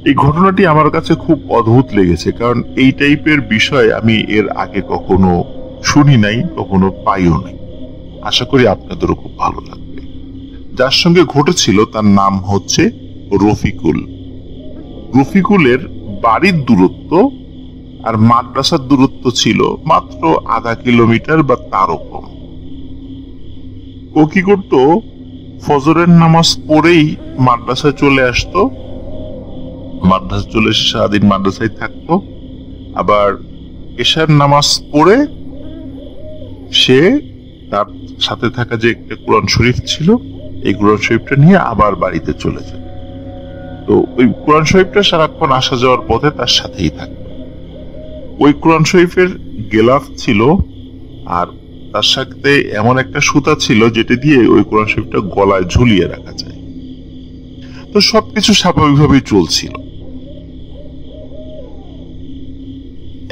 এই ঘটনাটি আমার কাছে খুব অদ্ভুত লেগেছে, কারণ এই টাইপের বিষয় আমি এর আগে কখনো শুনি নাই, কখনো পাইও নাই। আশা করি আপনাদেরও খুব ভালো লাগবে। যার সঙ্গে ঘটেছিল তার নাম হচ্ছে রফিকুল। রফিকুলের বাড়ির দূরত্ব আর মাদ্রাসার দূরত্ব ছিল মাত্র আধা কিলোমিটার বা তারও কম। ও কি করতো, ফজরের নামাজ পড়েই মাদ্রাসায় চলে আসতো, মাদ্রাসা চলে এসে সারাদিন মাদ্রাসায় থাকতো, আবার এশার নামাজ পড়ে সে তার সাথে থাকা যে একটা কোরআন শরীফ ছিল, এই কোরআন শরীফটা নিয়ে আবার বাড়িতে চলে যেত। তো ওই কোরআন শরীফটা সারাক্ষণ আসা যাওয়ার পথে তার সাথেই থাকতো। ওই কোরআন শরীফের গেলাফ ছিল, আর তার সাথে এমন একটা সুতা ছিল যেটা দিয়ে ওই কোরআন শরীফটা গলায় ঝুলিয়ে রাখা যায়। তো সবকিছু স্বাভাবিকভাবেই চলছিল।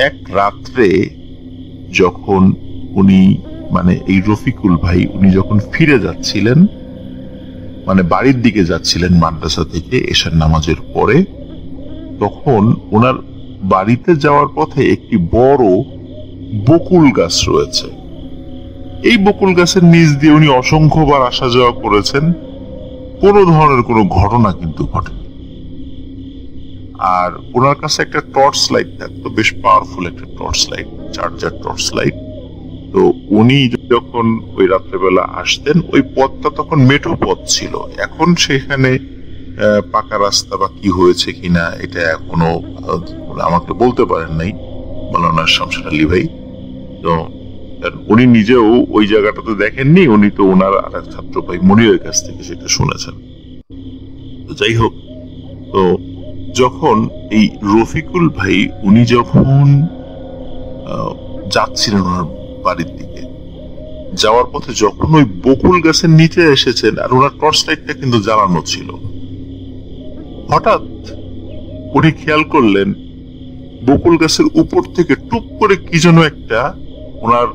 এক রাত্রে যখন উনি এই রফিকুল ভাই উনি যখন ফিরে যাচ্ছিলেন, বাড়ির দিকে যাচ্ছিলেন মাদ্রাসা থেকে এশার নামাজের পরে, তখন ওনার বাড়িতে যাওয়ার পথে একটি বড় বকুল গাছ রয়েছে। এই বকুল গাছের নিচ দিয়ে উনি অসংখ্যবার আসা যাওয়া করেছেন, কোনো ধরনের কোনো ঘটনা কিন্তু ঘটেনি। আর ওনার কাছে একটা টর্চ লাইট থাকতো, বেশ পাওয়ারফুল একটা torch light, charger torch light. তো উনি যখন ওই রাত্রেবেলা আসতেন, ওই পথটা তখন মেঠো পথ ছিল। এখন সেখানে পাকা রাস্তা বা কি হয়েছে কিনা এটা এখনো আমাকে বলতে পারেন নাই মাওলানা শামসুল আলী ভাই। তো উনি নিজেও ওই জায়গাটাতে দেখেননি, উনি তো ওনার আর এক ছাত্র ভাই মনিরের কাছ থেকে সেটা শুনেছেন। তো যাই হোক, তো যখন এই রফিকুল ভাই উনি যখন যাচ্ছিলেন ওনার বাড়ির দিকে, যাওয়ার পথে যখন ওই বকুল গাছের নিচে এসেছেন, আর ওনার টর্চ লাইটটা কিন্তু জ্বালানো ছিল, হঠাৎ উনি খেয়াল করলেন বকুল গাছের উপর থেকে টুপ করে কি যেন একটা ওনার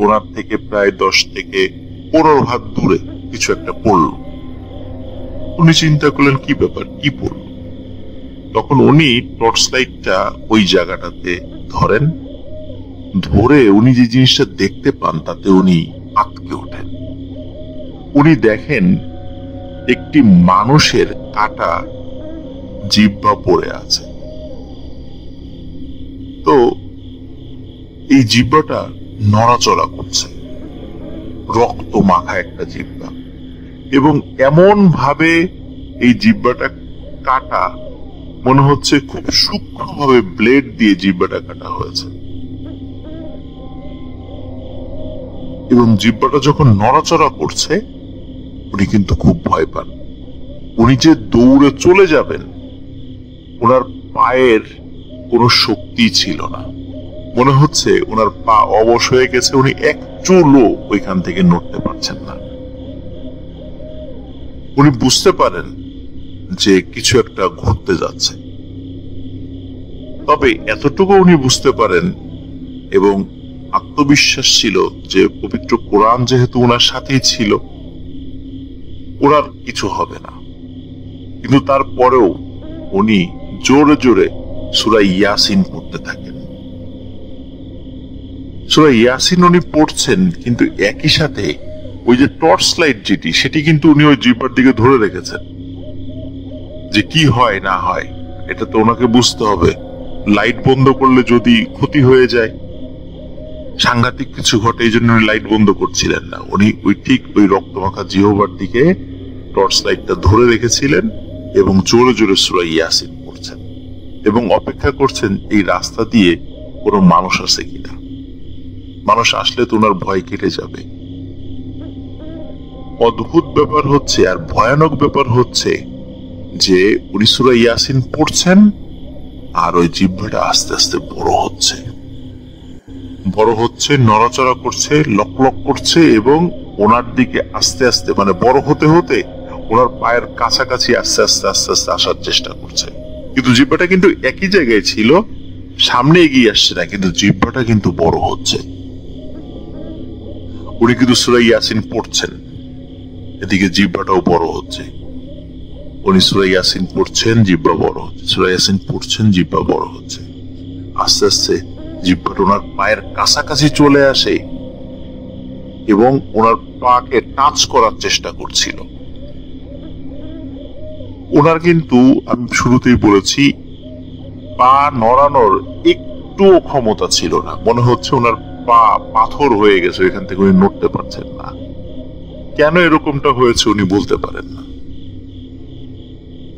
ওনার থেকে প্রায় 10 থেকে 15 হাত দূরে কিছু একটা পড়লো। উনি চিন্তা করলেন কি ব্যাপার, কি পড়লো। তখন উনি টর্চ লাইটটা ওই জায়গাটাতে ধরেন, ধরে উনি যে জিনিসটা দেখতে পান তাতে উনি আঁতকে ওঠেন। উনি দেখেন একটি মানুষের কাটা জিহ্বা পড়ে আছে। তো এই জিহ্বাটা নড়াচড়া করছে, রক্ত মাখা একটা জিহ্বা, এবং এমন ভাবে এই জিহ্বাটা কাটা, মনে হচ্ছে খুব সূক্ষ্মভাবে ব্লেড দিয়ে জিহ্বাটা কাটা হয়েছে। এবং জিহ্বাটা যখন নড়াচড়া করছে, উনি কিন্তু খুব ভয় পান। উনি যে দৌড়ে চলে যাবেন, ওনার পায়ের কোনো শক্তি ছিল না, মনে হচ্ছে ওনার পা অবশ হয়ে গেছে, উনি এক চুলও ওইখান থেকে নড়তে পারছেন না। উনি বুঝতে পারেন যে কিছু একটা ঘটতে যাচ্ছে। তবে এতটুকু উনি বুঝতে পারেন এবং আত্মবিশ্বাস ছিল যে পবিত্র কোরআন যেহেতু ওনার সাথেই ছিল, ওনার কিছু হবে না। কিন্তু তারপরেও উনি জোরে জোরে সূরা ইয়াসিন পড়তে থাকেন। সূরা ইয়াসিন উনি পড়ছেন, কিন্তু একই সাথে ওই যে টর্চ লাইট যেটি, সেটি কিন্তু উনি ওই জিহ্বার দিকে ধরে রেখেছেন, যে কি হয় না হয় এটা তো ওনাকে বুঝতে হবে। লাইট বন্ধ করলে যদি ক্ষতি হয়ে যায়, সাংঘাতিক কিছু ঘটে, এই জন্য উনি লাইট বন্ধ করছিলেন না। উনি ঠিক ওই রক্তমাখা জিহ্বার দিকে টর্চ লাইটটা ধরে রেখেছিলেন এবং জোরে জোরে সূরা ইয়াসিন পড়ছেন এবং অপেক্ষা করছেন এই রাস্তা দিয়ে কোনো মানুষ আসে কিনা। মানুষ আসলে তো ওনার ভয় কেটে যাবে। অদ্ভুত ব্যাপার হচ্ছে, আর ভয়ানক ব্যাপার হচ্ছে যে উনি সূরা ইয়াসিন পড়ছেন আর ওই জিহ্বাটা আস্তে আস্তে বড় হচ্ছে, নড়াচড়া করছে, লকলক করছে, এবং ওনার দিকে আস্তে আস্তে বড় হতে হতে ওনার পায়ের কাছাকাছি আস্তে আস্তে আসার চেষ্টা করছে। কিন্তু জিহ্বাটা কিন্তু একই জায়গায় ছিল, সামনে এগিয়ে আসছে না, কিন্তু জিহ্বাটা কিন্তু বড় হচ্ছে। উনি কিন্তু সূরা ইয়াসিন পড়ছেন, এদিকে জিহ্বাটাও বড় হচ্ছে। উনি সূরা ইয়াসিন পড়ছেন, জিহ্বা বড় হচ্ছে, সূরা ইয়াসিন পড়ছেন, জিহ্বা বড় হচ্ছে। আস্তে আস্তে জিহ্বাটা ওনার পায়ের কাছাকাছি চলে আসে এবং ওনার পাকে টাচ করার চেষ্টা করছিল। ওনার কিন্তু আমি শুরুতেই বলেছি পা নড়ানোর একটুও ক্ষমতা ছিল না, মনে হচ্ছে ওনার পা পাথর হয়ে গেছে, এখান থেকে উনি নড়তে পারছেন না। কেন এরকমটা হয়েছে উনি বলতে পারেন না।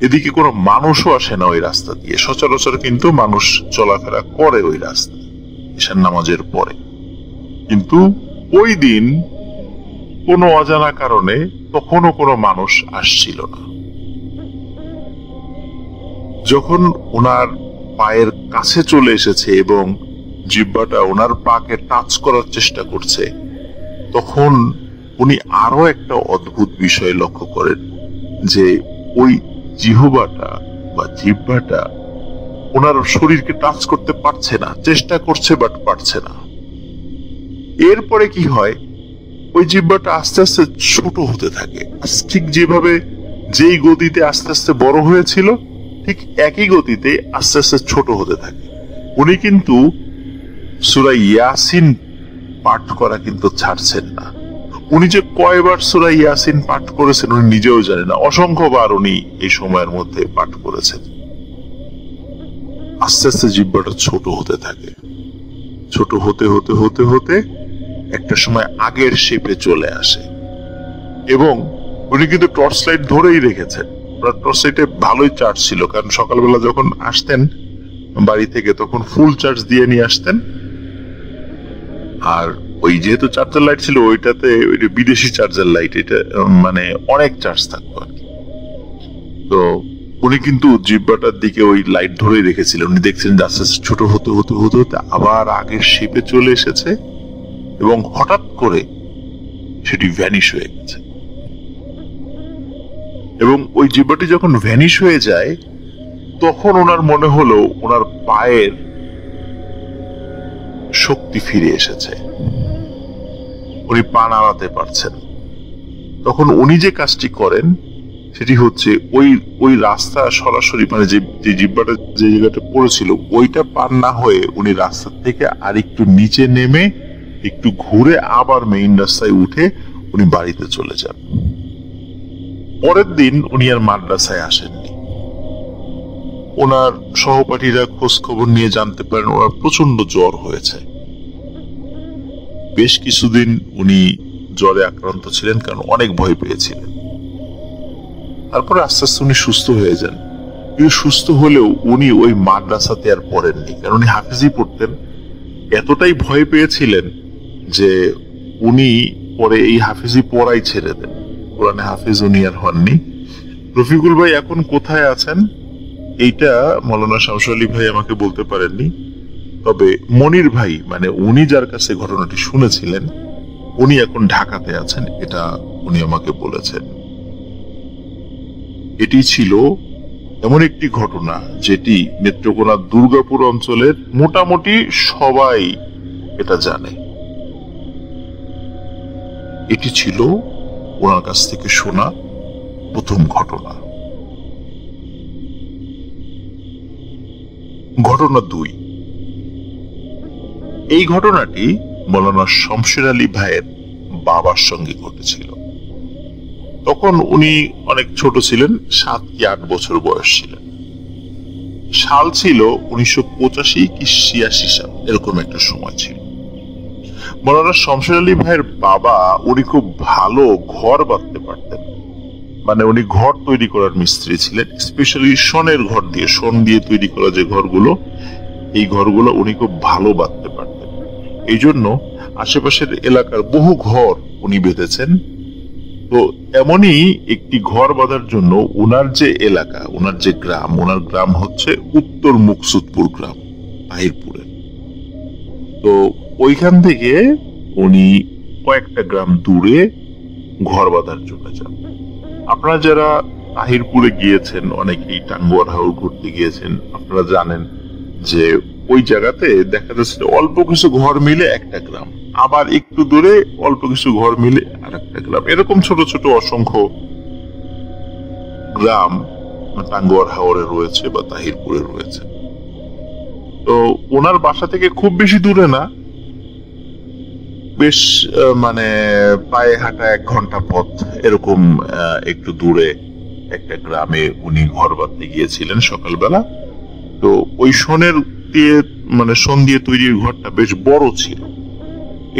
এদিকে কোনো মানুষও আসে না ওই রাস্তা দিয়ে, সচরাচর কিন্তু মানুষ চলাফেরা করে ওই রাস্তা ঈশান নামাজের পরে, কিন্তু ওই দিন কোনো অজানা কারণে তখনও কোনো মানুষ আসছিল না। যখন ওনার পায়ের কাছে চলে এসেছে এবং জিহ্বাটা ওনার পাকে টাচ করার চেষ্টা করছে, তখন উনি আরো একটা অদ্ভুত বিষয় লক্ষ্য করেন যে ওই জিহ্বাটা বা জিহ্বাটা ওনার শরীরকে টাচ করতে পারছে না, চেষ্টা করছে বাট পারছে না। এরপরে কি হয়, ওই জিহ্বাটা আস্তে আস্তে ছোট হতে থাকে, ঠিক যেভাবে যেই গতিতে আস্তে আস্তে বড় হয়েছিল ঠিক একই গতিতে আস্তে আস্তে ছোট হতে থাকে। উনি কিন্তু সূরা ইয়াসিন পাঠ করা কিন্তু ছাড়ছেন না। উনি যে কয়বার সূরা ইয়াসিন পাঠ করেছেন উনি নিজেও জানেন না, অসংখ্যবার উনি এই সময়ের মধ্যে পাঠ করেছেন। আস্তে আস্তে জিহ্বাটা ছোট হতে থাকে, ছোট হতে হতে হতে হতে একটা সময় আগের শেপে চলে আসে এবং উনি কিন্তু টর্চ লাইট ধরেই রেখেছেন। টর্চ লাইটে ভালোই চার্জ ছিল, কারণ সকালবেলা যখন আসতেন বাড়ি থেকে তখন ফুল চার্জ দিয়ে নিয়ে আসতেন। আর ওই যেহেতু চার্জার লাইট ছিল ওইটাতে বিদেশি চার্জার লাইট, এটা মানে অনেক চার্জ থাকতো আর কি। তো উনি কিন্তু জিহ্বাটার দিকে ওই লাইট ধরেই রেখেছিলেন। উনি দেখছিলেন যে আস্তে আস্তে ছোট হতে হতে হতে হতে আবার আগের শেপে চলে এসেছে এবং হঠাৎ করে সেটি ভ্যানিশ হয়ে গেছে। এবং ওই জিহ্বাটি যখন ভ্যানিশ হয়ে যায় তখন ওনার মনে হলো ওনার পায়ের শক্তি ফিরে এসেছে, উনি পা নাড়াতে পারছেন। তখন উনি যে কাজটি করেন সেটি হচ্ছে ওই রাস্তা সরাসরি মানে যে জিহ্বাটা যে জায়গাটা পড়েছিল ওইটা পার না হয়ে উনি রাস্তা থেকে আর একটু নিচে নেমে একটু ঘুরে আবার মেইন রাস্তায় উঠে উনি বাড়িতে চলে যান। পরের দিন উনি আর মাদ্রাসায় আসেননি। ওনার সহপাঠীরা খোঁজ খবর নিয়ে জানতে পারেন ওনার প্রচন্ড জ্বর হয়েছে। বেশ কিছুদিন উনি জ্বরে আক্রান্ত ছিলেন, কারণ অনেক ভয় পেয়েছিলেন। তারপরে আস্তে আস্তে উনি সুস্থ হয়ে যান, কিন্তু সুস্থ হলেও উনি ওই মাদ্রাসাতে আর পড়েননি, কারণ উনি হাফিজি পড়তেন। এতটাই ভয় পেয়েছিলেন যে উনি পরে এই হাফিজি পড়াই ছেড়ে দেন, কোরআনে হাফিজ উনি আর হননি। রফিকুল ভাই এখন কোথায় আছেন এইটা মৌলানা শামসুল আলী ভাই আমাকে বলতে পারেননি, তবে মনির ভাই মানে উনি যার কাছে ঘটনাটি শুনেছিলেন উনি এখন ঢাকাতে আছেন, এটা উনি আমাকে বলেছেন। এটি ছিল এমন একটি ঘটনা যেটি নেত্রকোনা দুর্গাপুর অঞ্চলের মোটামুটি সবাই এটা জানে। এটি ছিল ওনার কাছ থেকে শোনা প্রথম ঘটনা। ঘটনা 2, এই ঘটনাটি মৌলানা শমশের আলী ভাইয়ের বাবার সঙ্গে ঘটেছিল। তখন উনি অনেক ছোট ছিলেন, 7 কি 8 বছর বয়স ছিলেন। সাল ছিল 1985 কি 86 সাল, এরকম একটা সময় ছিল। মৌলানা শমশের আলী ভাইয়ের বাবা উনি খুব ভালো ঘর বাঁধতে পারতেন, মানে উনি ঘর তৈরি করার মিস্ত্রি ছিলেন, স্পেশালি শনের ঘর দিয়ে, শন দিয়ে তৈরি করা যে ঘরগুলো, এই ঘরগুলো উনি খুব ভালো বাঁধতে পারতেন। এই জন্য আশেপাশের এলাকার বহু ঘর উনি বেঁধেছেন। তো এমনই একটি ঘর বাঁধার জন্য ওনার যে এলাকা, ওনার যে গ্রাম, ওনার গ্রাম হচ্ছে উত্তর মুকসুদপুর গ্রাম তাহিরপুরে। তো ওইখান থেকে উনি কয়েকটা গ্রাম দূরে ঘর বাঁধার জন্য যান। আপনারা যারা তাহিরপুরে গিয়েছেন, অনেকেই টাঙ্গুয়ার হাওর ঘুরতে গিয়েছেন, আপনারা জানেন যে ওই জায়গাতে দেখা যাচ্ছে অল্প কিছু ঘর মিলে একটা গ্রাম, আবার একটু দূরে অল্প কিছু ঘর মিলে আর একটা গ্রাম, এরকম ছোট ছোট অসংখ্য গ্রাম টাঙ্গুয়ার হাওরে রয়েছে বা তাহিরপুরে রয়েছে। তো ওনার বাসা থেকে খুব বেশি দূরে না, বেশ মানে পায়ে হাঁটা 1 ঘন্টা পথ এরকম একটু দূরে একটা গ্রামে উনি ঘর বাঁধতে গিয়েছিলেন সকালবেলা। তো ওই শনের দিয়ে মানে শন দিয়ে তৈরি ঘরটা বেশ বড় ছিল,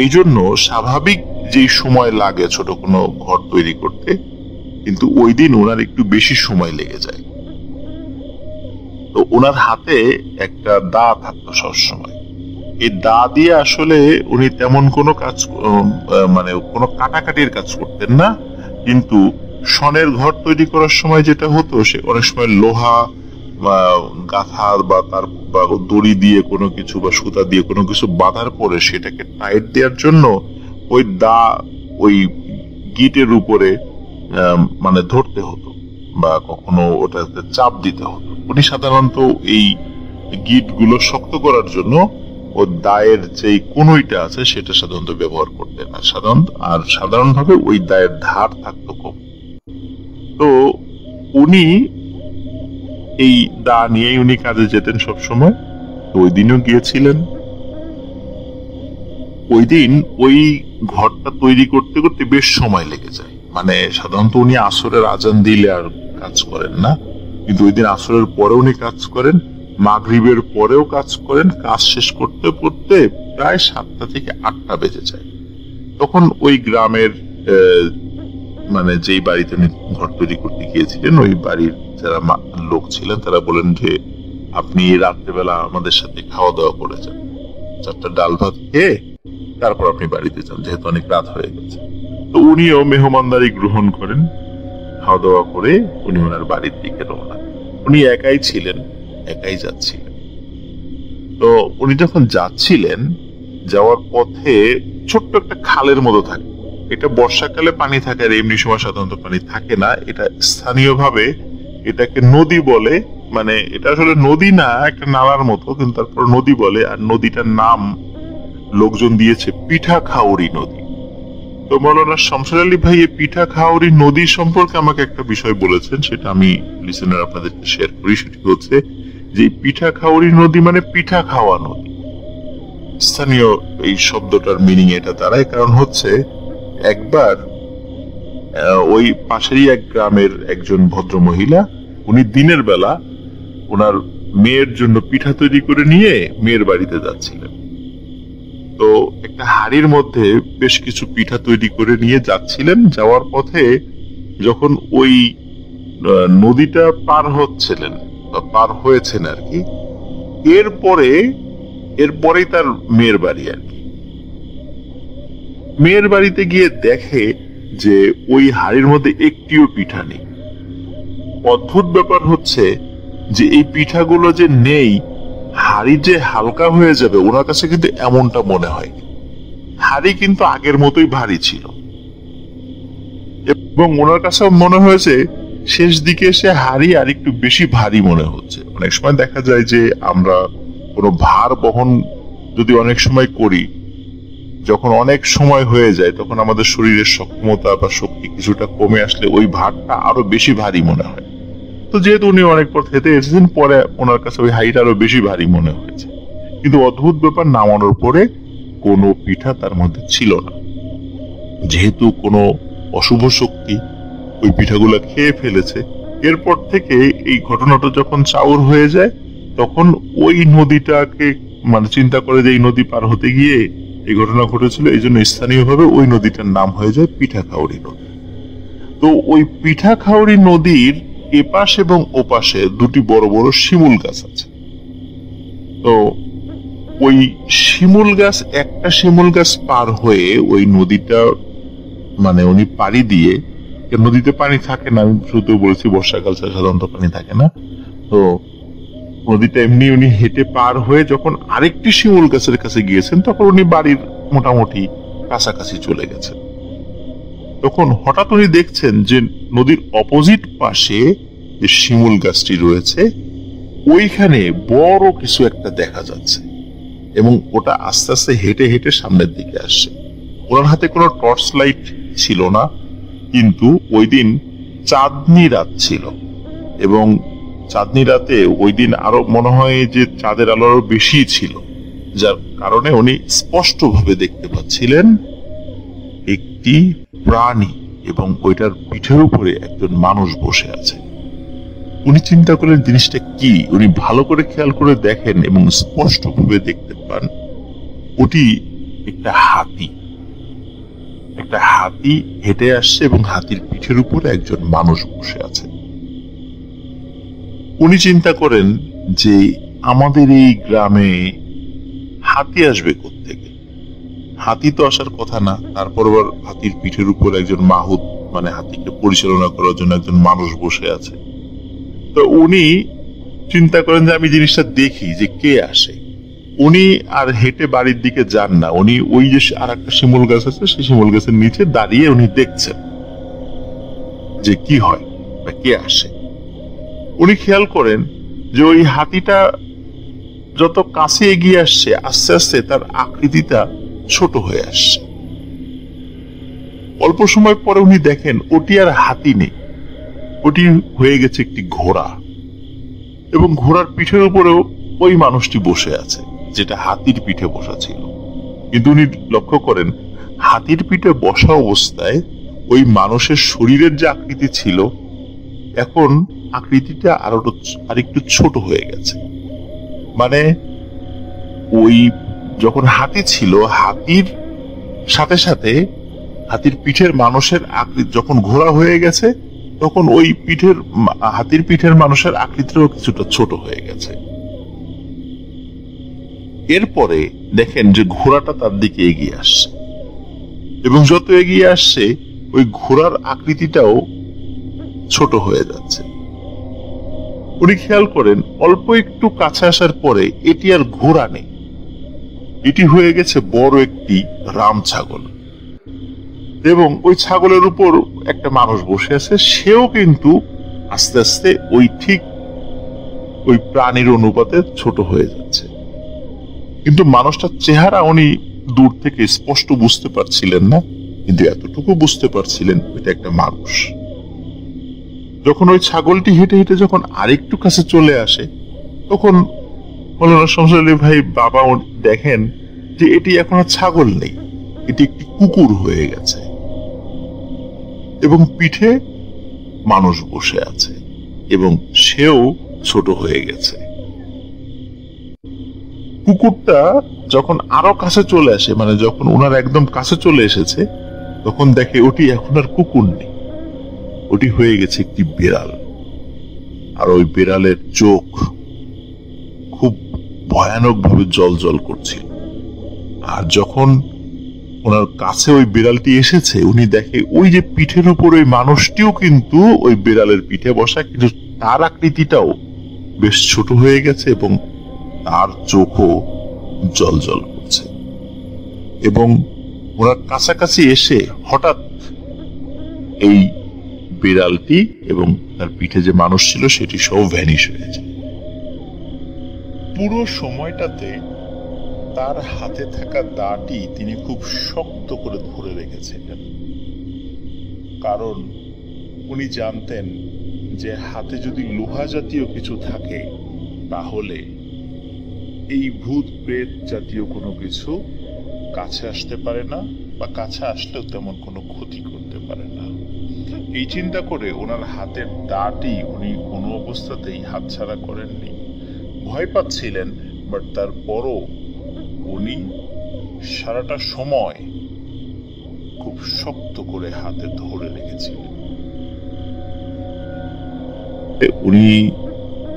এই জন্য স্বাভাবিক যেই সময় লাগে ছোট কোনো ঘর তৈরি করতে, কিন্তু ওই দিন ওনার একটু বেশি সময় লেগে যায়। তো ওনার হাতে একটা দা থাকতো সবসময়। এই দা দিয়ে আসলে উনি তেমন কোনো কাজ মানে কোনো কাটাকাটির কাজ করতেন না, কিন্তু শনের ঘর তৈরি করার সময় যেটা হতো, সে অনেক সময় লোহা বা গাথা বা তার বা দড়ি দিয়ে কোনো কিছু বা সুতা দিয়ে কোনো কিছু বাঁধার পরে সেটাকে টাইট দেওয়ার জন্য ওই দা ওই গিটের উপরে মানে ধরতে হতো বা কখনো ওটাতে চাপ দিতে হতো। উনি সাধারণত এই গিট গুলো শক্ত করার জন্য ও দায়ের যে কনুইটা আছে সেটা সাধারণত ব্যবহার করতেন, আর সাধারণভাবে ওই দায়ের ধার থাকতো কম। তো উনি এই দা নিয়েই উনি কাজে যেতেন সব সময়। ওই দিনও গিয়েছিলেন। ওই দিন ওই ঘরটা তৈরি করতে করতে বেশ সময় লেগে যায়। মানে সাধারণত উনি আসরের আজান দিলে আর কাজ করেন না, কিন্তু ওই দিন আসরের পরে উনি কাজ করেন, মাগরিবের পরেও কাজ করেন। কাজ শেষ করতে করতে প্রায় 7টা থেকে 8টা বেজে যায়। তখন ওই গ্রামের মানে যেই বাড়িতে উনি ঘর তৈরি করতে গিয়েছিলেন, ওই বাড়ির যারা লোক ছিলেন তারা বলেন যে আপনি রাত্রেবেলা আমাদের সাথে খাওয়া দাওয়া করে যান, 4টা ডাল ভাত খেয়ে তারপর আপনি বাড়িতে যান, যেহেতু অনেক রাত হয়ে গেছে। তো উনিও মেহমানদারি গ্রহণ করেন, খাওয়া দাওয়া করে উনি ওনার বাড়ির দিকে রওনা। উনি একাই ছিলেন, একাই যাচ্ছিলেন। তো উনি যখন যাচ্ছিলেন, যাওয়ার পথে ছোট্ট একটা খালের মতো থাকে। এটা বর্ষাকালে পানি থাকে, আর এমনি সময় সাধারণত পানি থাকে না। এটা স্থানীয়ভাবে এটাকে নদী বলে, মানে এটা আসলে নদী না, একটা নালার মতো, কিন্তু তারপর নদী বলে। আর নদীটার নাম লোকজন দিয়েছে পিঠাখাউড়ি নদী। তো মৌলানা শামসুল আলী ভাই এই পিঠাখাউড়ি নদী সম্পর্কে আমাকে একটা বিষয় বলেছেন, সেটা আমি লিসেনার আপনাদেরকে শেয়ার করি। সেটি হচ্ছে যে পিঠাখাউড়ি নদী মানে পিঠা খাওয়া নদী। স্থানীয় এই শব্দটার মিনিং এটা দাঁড়ায়, কারণ হচ্ছে একবার ওই পাশেরই এক গ্রামের একজন ভদ্র মহিলা, উনি দিনের বেলা ওনার মেয়ের জন্য পিঠা তৈরি করে নিয়ে মেয়ের বাড়িতে যাচ্ছিলেন। তো একটা হাড়ির মধ্যে বেশ কিছু পিঠা তৈরি করে নিয়ে যাচ্ছিলেন। যাওয়ার পথে যখন ওই নদীটা পার হচ্ছিলেন বা পার হয়েছেন আর কি, এরপরেই তার মেয়ের বাড়ি আর কি। মেয়ের বাড়িতে গিয়ে দেখে যে ওই হাড়ির মধ্যে একটিও পিঠা নেই। অদ্ভুত ব্যাপার হচ্ছে যে এই পিঠাগুলো যে নেই, হাড়ি যে হালকা হয়ে যাবে ওনার কাছে কিন্তু এমনটা মনে হয়। হাড়ি কিন্তু আগের মতোই ভারী ছিল, এবং ওনার কাছে মনে হয়েছে শেষ দিকে এসে হাড়ি আর একটু বেশি ভারী মনে হচ্ছে। অনেক সময় দেখা যায় যে আমরা কোনো ভার বহন যদি অনেক সময় করি, যখন অনেক সময় হয়ে যায় তখন আমাদের শরীরের সক্ষমতা বা শক্তি কিছুটা কমে আসলে ওই ভারটা আরো বেশি ভারী মনে হয়। তো যেহেতু উনি অনেক পর হেঁটে এসেছেন, পরে ওনার কাছে ওই হাইট আরো বেশি ভারী মনে হয়েছে। কিন্তু অদ্ভুত ব্যাপার, নামানোর পরে কোনো পিঠা তার মধ্যে ছিল না। যেহেতু কোনো অশুভ শক্তি ওই পিঠাগুলা খেয়ে ফেলেছে, এরপর থেকে এই ঘটনাটা যখন চাউর হয়ে যায়, তখন ওই নদীটাকে মানে চিন্তা করে যে এই নদী পার হতে গিয়ে এই ঘটনা ঘটেছিল, এই জন্য স্থানীয়ভাবে ওই নদীটার নাম হয়ে যায় পিঠাখাউড়ি নদী। তো ওই পিঠাখাউড়ি নদীর এপাশ এবং ওপাশে দুটি বড় বড় শিমুল গাছ আছে। তো ওই শিমুল গাছ, একটা শিমুল গাছ পার হয়ে ওই নদীটা মানে উনি পাড়ি দিয়ে, নদীতে পানি থাকে না, আমি শুধু বলেছি বর্ষাকাল ছাড়া সাধারণত পানি থাকে না, তো নদীটা এমনি উনি হেঁটে পার হয়ে যখন আরেকটি শিমুল গাছের কাছে গিয়েছেন, তখন উনি বাড়ির মোটামুটি কাছাকাছি চলে গেছেন। তখন হঠাৎ উনি দেখছেন যে নদীর অপোজিট পাশে যে শিমুল গাছটি রয়েছে ওইখানে বড় কিছু একটা দেখা যাচ্ছে, এবং ওটা আস্তে আস্তে হেঁটে হেঁটে সামনের দিকে আসছে। ওনার হাতে কোনো টর্চ লাইট ছিল না, কিন্তু ওই দিন চাঁদনি রাত ছিল এবং চাঁদনি রাতে ওই দিন আরো মনে হয় যে চাঁদের আলো আরো বেশি ছিল, যার কারণে উনি স্পষ্টভাবে দেখতে পাচ্ছিলেন একটি প্রাণী এবং ওইটার পিঠের উপরে একজন মানুষ বসে আছে। উনি চিন্তা করলেন জিনিসটা কি। উনি ভালো করে খেয়াল করে দেখেন এবং স্পষ্টভাবে দেখতে পান ওটি একটা হাতি। একটা হাতি হেঁটে আসছে এবং হাতির পিঠের উপরে একজন মানুষ বসে আছে। উনি চিন্তা করেন যে আমাদের এই গ্রামে হাতি আসবে কোত্থেকে? হাতি তো আসার কথা না। তারপর আবার হাতির পিঠের উপর একজন মাহুত, মানে হাতিকে পরিচালনা করার জন্য একজন মানুষ বসে আছে। তো উনি চিন্তা করেন যে আমি জিনিসটা দেখি যে কে আসে। উনি আর হেঁটে বাড়ির দিকে যান না, উনি ওই যে আর একটা শিমুল গাছ আছে সেই শিমুল গাছের নিচে দাঁড়িয়ে উনি দেখছেন যে কি হয় বা কে আসে। উনি খেয়াল করেন যে ওই হাতিটা যত কাছে এগিয়ে আসছে আস্তে আস্তে তার আকৃতিটা ছোট হয়ে আসছে। অল্প সময় পরে উনি দেখেন ওটি আর হাতি নেই, ওটি হয়ে গেছে একটি ঘোড়া, এবং ঘোড়ার পিঠের উপরেও ওই মানুষটি বসে আছে যেটা হাতির পিঠে বসা ছিল। কিন্তু উনি লক্ষ্য করেন হাতির পিঠে বসা অবস্থায় ওই মানুষের শরীরের যে আকৃতি ছিল এখন আকৃতিটা আর একটু ছোট হয়ে গেছে। মানে ওই যখন হাতি ছিল হাতির সাথে সাথে হাতির পিঠের মানুষের আকৃতি যখন ঘোড়া হয়ে গেছে তখন ওই হাতির পিঠের মানুষের আকৃতিও কিছুটা ছোট হয়ে গেছে। এরপরে দেখেন যে ঘোড়াটা তার দিকে এগিয়ে আসছে এবং যত এগিয়ে আসছে ওই ঘোড়ার আকৃতিটাও ছোট হয়ে যাচ্ছে। উনি খেয়াল করেন অল্প একটু কাছে আসার পরে এটি আর ঘোড়া নেই, এটি হয়ে গেছে বড় একটি রাম ছাগল, এবং ওই ছাগলের উপর একটা মানুষ বসে আছে। সেও কিন্তু আস্তে আস্তে ওই প্রাণীর অনুপাতে ছোট হয়ে যাচ্ছে। কিন্তু মানুষটার চেহারা উনি দূর থেকে স্পষ্ট বুঝতে পারছিলেন না, কিন্তু এতটুকু বুঝতে পারছিলেন এটা একটা মানুষ। যখন ওই ছাগলটি হেঁটে হেঁটে যখন আরেকটু কাছে চলে আসে তখন মৌলানা শামসুল আলী ভাই বাবা দেখেন যে এটি এখন আর ছাগল নেই, এটি একটি কুকুর হয়ে গেছে এবং পিঠে মানুষ বসে আছে এবং সেও ছোট হয়ে গেছে। কুকুরটা যখন আরো কাছে চলে আসে, মানে যখন ওনার একদম কাছে চলে এসেছে তখন দেখে ওটি এখন আর কুকুর নেই, ওটি হয়ে গেছে একটি বিড়াল। আর ওই বিড়ালের চোখ খুব ভয়ানক ভাবে জল জল করছিল। আর যখন ওনার কাছে ওই বিড়ালটি এসেছে উনি দেখে ওই যে পিঠের উপর ওই মানুষটিও কিন্তু ওই বিড়ালের পিঠে বসা, কিন্তু তার আকৃতিটাও বেশ ছোট হয়ে গেছে এবং তার চোখও জল জল করছে। এবং ওনার কাছাকাছি এসে হঠাৎ এই বিড়ালটি এবং তার পিঠে যে মানুষ ছিল সেটি সব ভ্যানিশ হয়ে যায়। পুরো সময়টাতে তার হাতে থাকা দাটি তিনি খুব শক্ত করে ধরে রেখেছিলেন, কারণ উনি জানতেন যে হাতে যদি লোহা জাতীয় কিছু থাকে তাহলে এই ভূত প্রেত জাতীয় কোনো কিছু কাছে আসতে পারে না, বা কাছে আসলেও তেমন কোনো ক্ষতি করতে পারে না। এই চিন্তা করে ওনার হাতের দাটি উনি কোনো অবস্থাতেই হাতছাড়া করেননি। ভয় পাচ্ছিলেন, বাট তারপরও উনি সারাটা সময় খুব শক্ত করে হাতে ধরে রেখেছিলেন। উনি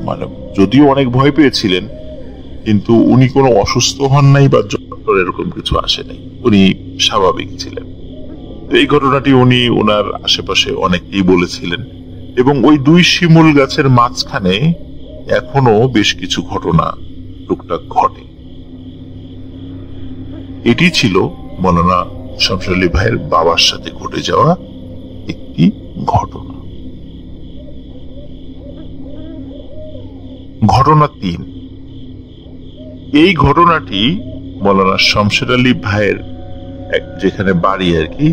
মানে যদিও অনেক ভয় পেয়েছিলেন কিন্তু উনি কোনো অসুস্থ হন নাই বা জ্বর এরকম কিছু আসে নাই, উনি স্বাভাবিক ছিলেন। এই ঘটনাটি উনি ওনার আশেপাশে অনেকেই বলেছিলেন, এবং ওই দুই শিমুল গাছের মাঝখানে এখনো বেশ কিছু ঘটনা টুকটাক ঘটে। এটি ছিল মৌলানা শামসুল আলী ভাইয়ের বাবার সাথে ঘটে যাওয়া একটি ঘটনা। ঘটনা 3। এই ঘটনাটি মৌলানা শামসুল আলী ভাইয়ের যেখানে বাড়ি আর কি,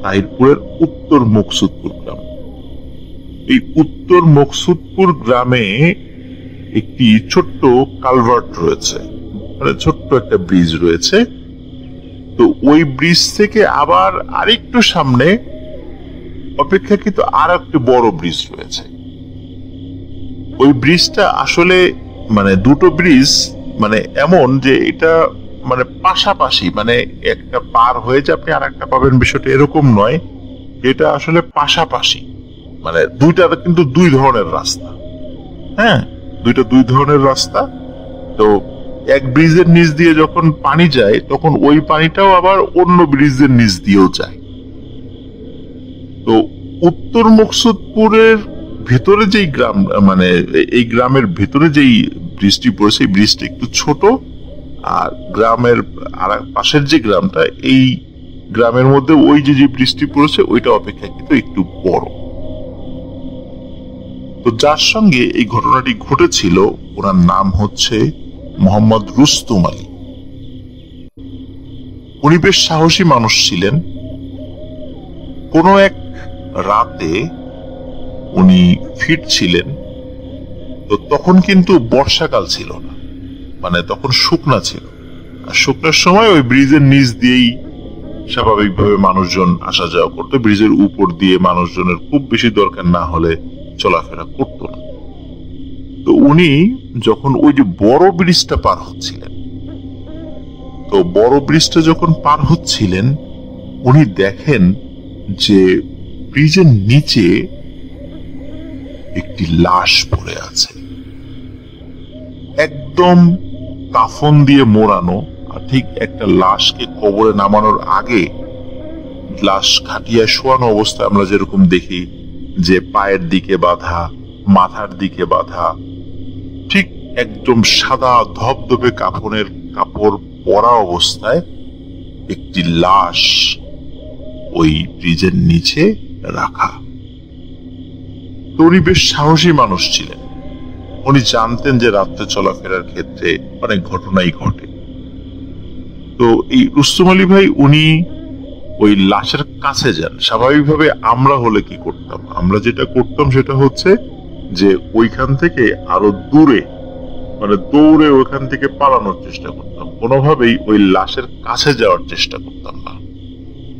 তাহিরপুরের উত্তর মুকসুদপুর গ্রাম। এই উত্তর মকসুদপুর গ্রামে একটি ছোট্ট কালভার্ট রয়েছে, মানে ছোট্ট একটা ব্রিজ রয়েছে। তো ওই ব্রিজ থেকে আবার আরেকটু সামনে অপেক্ষাকৃত আর একটি বড় ব্রিজ রয়েছে। ওই ব্রিজটা আসলে মানে দুটো ব্রিজ মানে এমন যে এটা মানে পাশাপাশি, মানে একটা পার হয়ে যে আপনি আর একটা পাবেন বিষয়টা এরকম নয়, এটা আসলে পাশাপাশি, মানে দুইটা কিন্তু দুই ধরনের রাস্তা। হ্যাঁ, দুইটা দুই ধরনের রাস্তা। তো এক ব্রিজের নিচ দিয়ে যখন পানি যায় তখন ওই পানিটাও আবার অন্য ব্রিজের নিচ দিয়েও যায়। তো উত্তর মকসুদপুরের ভেতরে যেই গ্রাম, মানে এই গ্রামের ভেতরে যেই ব্রিজটি পড়েছে, এই ব্রিজটা একটু ছোট, আর গ্রামের আর পাশের যে গ্রামটা, এই গ্রামের মধ্যে ওই যে ব্রিজটি পড়েছে ওইটা অপেক্ষাকৃত একটু বড়। তো যার সঙ্গে এই ঘটনাটি ঘটেছিল ওনার নাম হচ্ছে মোহাম্মদ রুস্তম আলী। উনি বেশ সাহসী মানুষ ছিলেন। কোনো এক রাতে উনি ফিরছিলেন, তো তখন কিন্তু বর্ষাকাল ছিল না, মানে তখন শুকনা ছিল। আর শুকনার সময় ওই ব্রিজের নিচ দিয়েই স্বাভাবিকভাবে মানুষজন আসা যাওয়া করতো। ব্রিজের উপর দিয়ে মানুষজনের খুব বেশি দরকার না হলে চলাফেরা করতো না। তো উনি যখন ওই যে বড় ব্রিজটা পার হচ্ছিলেন, তো বড় ব্রিজটা যখন পার হচ্ছিলেন উনি দেখেন যে ব্রিজের নিচে একটি লাশ পড়ে আছে, একদম কাফন দিয়ে মোড়ানো। আর ঠিক একটা লাশকে কবরে নামানোর আগে লাশ খাটিয়ায় শোয়ানো অবস্থায় আমরা যেরকম দেখি যে পায়ের দিকে বাঁধা, মাথার দিকে বাঁধা, ঠিক একদম সাদা ধবধবে কাফনের কাপড় পরা অবস্থায় একটি লাশ ওই ব্রিজের নিচে রাখা। তো উনি বেশ সাহসী মানুষ ছিলেন। উনি জানতেন যে রাত্রে চলাফেরার ক্ষেত্রে অনেক ঘটনাই ঘটে। তো এই রুস্তম আলী ভাই উনি ওই লাশের কাছে যান। স্বাভাবিকভাবে আমরা হলে কি করতাম, আমরা যেটা করতাম সেটা হচ্ছে যে ওইখান থেকে আরো দূরে, মানে দৌড়ে ওইখান থেকে পালানোর চেষ্টা করতাম, কোনোভাবেই ওই লাশের কাছে যাওয়ার চেষ্টা করতাম না।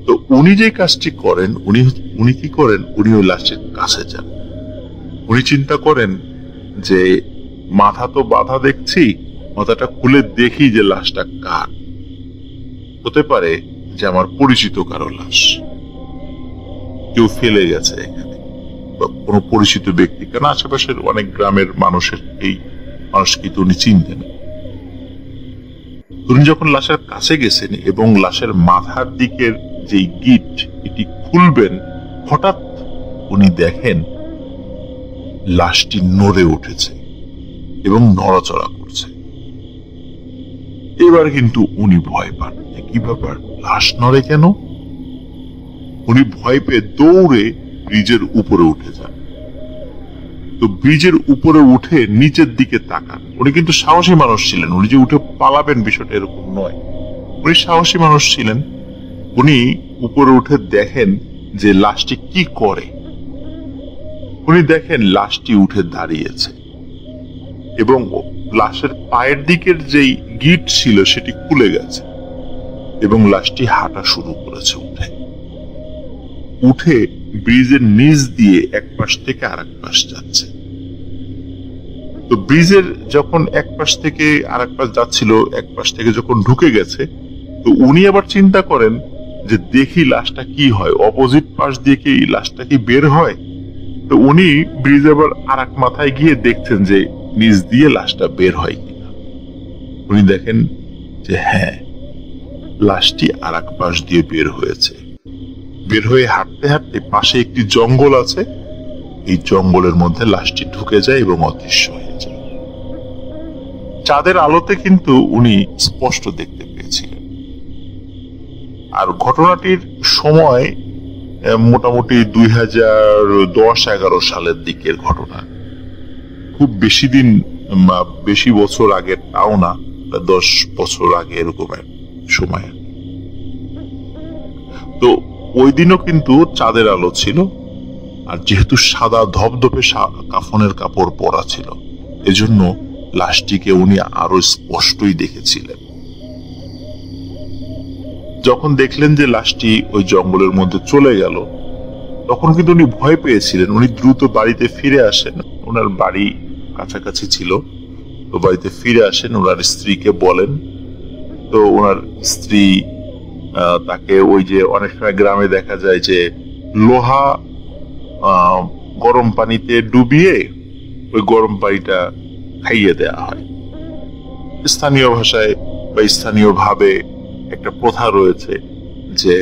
তো উনি যে কাজটি করেন, উনি কি করেন, উনি ওই লাশের কাছে যান। উনি চিন্তা করেন যে মাথা তো বাঁধা দেখছি, মাথাটা খুলে দেখি যে লাশটা কার। হতে পারে যে আমার পরিচিত কারো লাশ, কেউ ফেলে গেছে এখানে, বা কোনো পরিচিত ব্যক্তি, কেন আশেপাশের অনেক গ্রামের মানুষের এই মানুষকে তো উনি চিনতেন। উনি যখন লাশের কাছে গেছেন এবং লাশের মাথার দিকের যে গিট এটি খুলবেন, হঠাৎ উনি দেখেন লাশটি নড়ে উঠেছে এবং নড়াচড়া করছে। এবার কিন্তু উনি ভয় পান, কি ব্যাপার, লাশ নড়ে কেন? উনি ভয় পেয়ে দৌড়ে ব্রিজের উপরে উঠে যান। তো ব্রিজের উপরে উঠে নিচের দিকে তাকান। উনি কিন্তু সাহসী মানুষ ছিলেন, উনি যে উঠে পালাবেন বিষয়টা এরকম নয়, উনি সাহসী মানুষ ছিলেন। উনি উপরে উঠে দেখেন যে লাশটি কি করে। উনি দেখেন লাশটি উঠে দাঁড়িয়েছে এবং লাশের পায়ের দিকের যেই গিট ছিল সেটি খুলে গেছে এবং লাশটি হাঁটা শুরু করেছে। উঠে ব্রিজের নিচ দিয়ে এক পাশ থেকে আর এক পাশ যাচ্ছে। তো ব্রিজের যখন এক পাশ থেকে আর এক পাশ যাচ্ছিল, এক পাশ থেকে যখন ঢুকে গেছে, তো উনি আবার চিন্তা করেন যে দেখি লাশটা কি হয়, অপোজিট পাশ দিয়ে কি লাশটা কি বের হয়। তো উনি ব্রিজ আবার আর এক মাথায় গিয়ে দেখছেন যে নিচ দিয়ে লাশটা বের হয় কিনা। উনি দেখেন যে হ্যাঁ, লাশটি আর এক পাশ দিয়ে বের হয়েছে। বের হয়ে হাঁটতে হাঁটতে পাশে একটি জঙ্গল আছে, এই জঙ্গলের মধ্যে লাশটি ঢুকে যায় এবং অদৃশ্য হয়ে যায়। চাঁদের আলোতে কিন্তু উনি স্পষ্ট দেখতে পেয়েছিলেন। আর ঘটনাটির সময় মোটামুটি 2010-11 সালের দিকের ঘটনা, খুব বেশি দিন, বেশি বছর আগে তাও না, 10 বছর আগে এরকম সময়। তো ওই দিনও কিন্তু চাঁদের আলো ছিল আর যেহেতু সাদা ধবধবে কাফনের কাপড় পরা ছিল, এজন্য লাশটিকে উনি আরো স্পষ্টই দেখেছিলেন। যখন দেখলেন যে লাশটি ওই জঙ্গলের মধ্যে চলে গেল, তখন কিন্তু উনি ভয় পেয়েছিলেন। উনি দ্রুত বাড়িতে ফিরে আসেন, ওনার বাড়ি কাছাকাছি ছিল, তো বাড়িতে ফিরে আসেন, ওনার স্ত্রীকে বলেন। তো ওনার স্ত্রী তাকে ওই যে অনেক সময় গ্রামে দেখা যায় যে লোহা গরম পানিতে ডুবিয়ে ওই গরম পানিটা খাইয়ে দেয়া হয়। স্থানীয় ভাষায় বা স্থানীয় ভাবে একটা প্রথা রয়েছে যে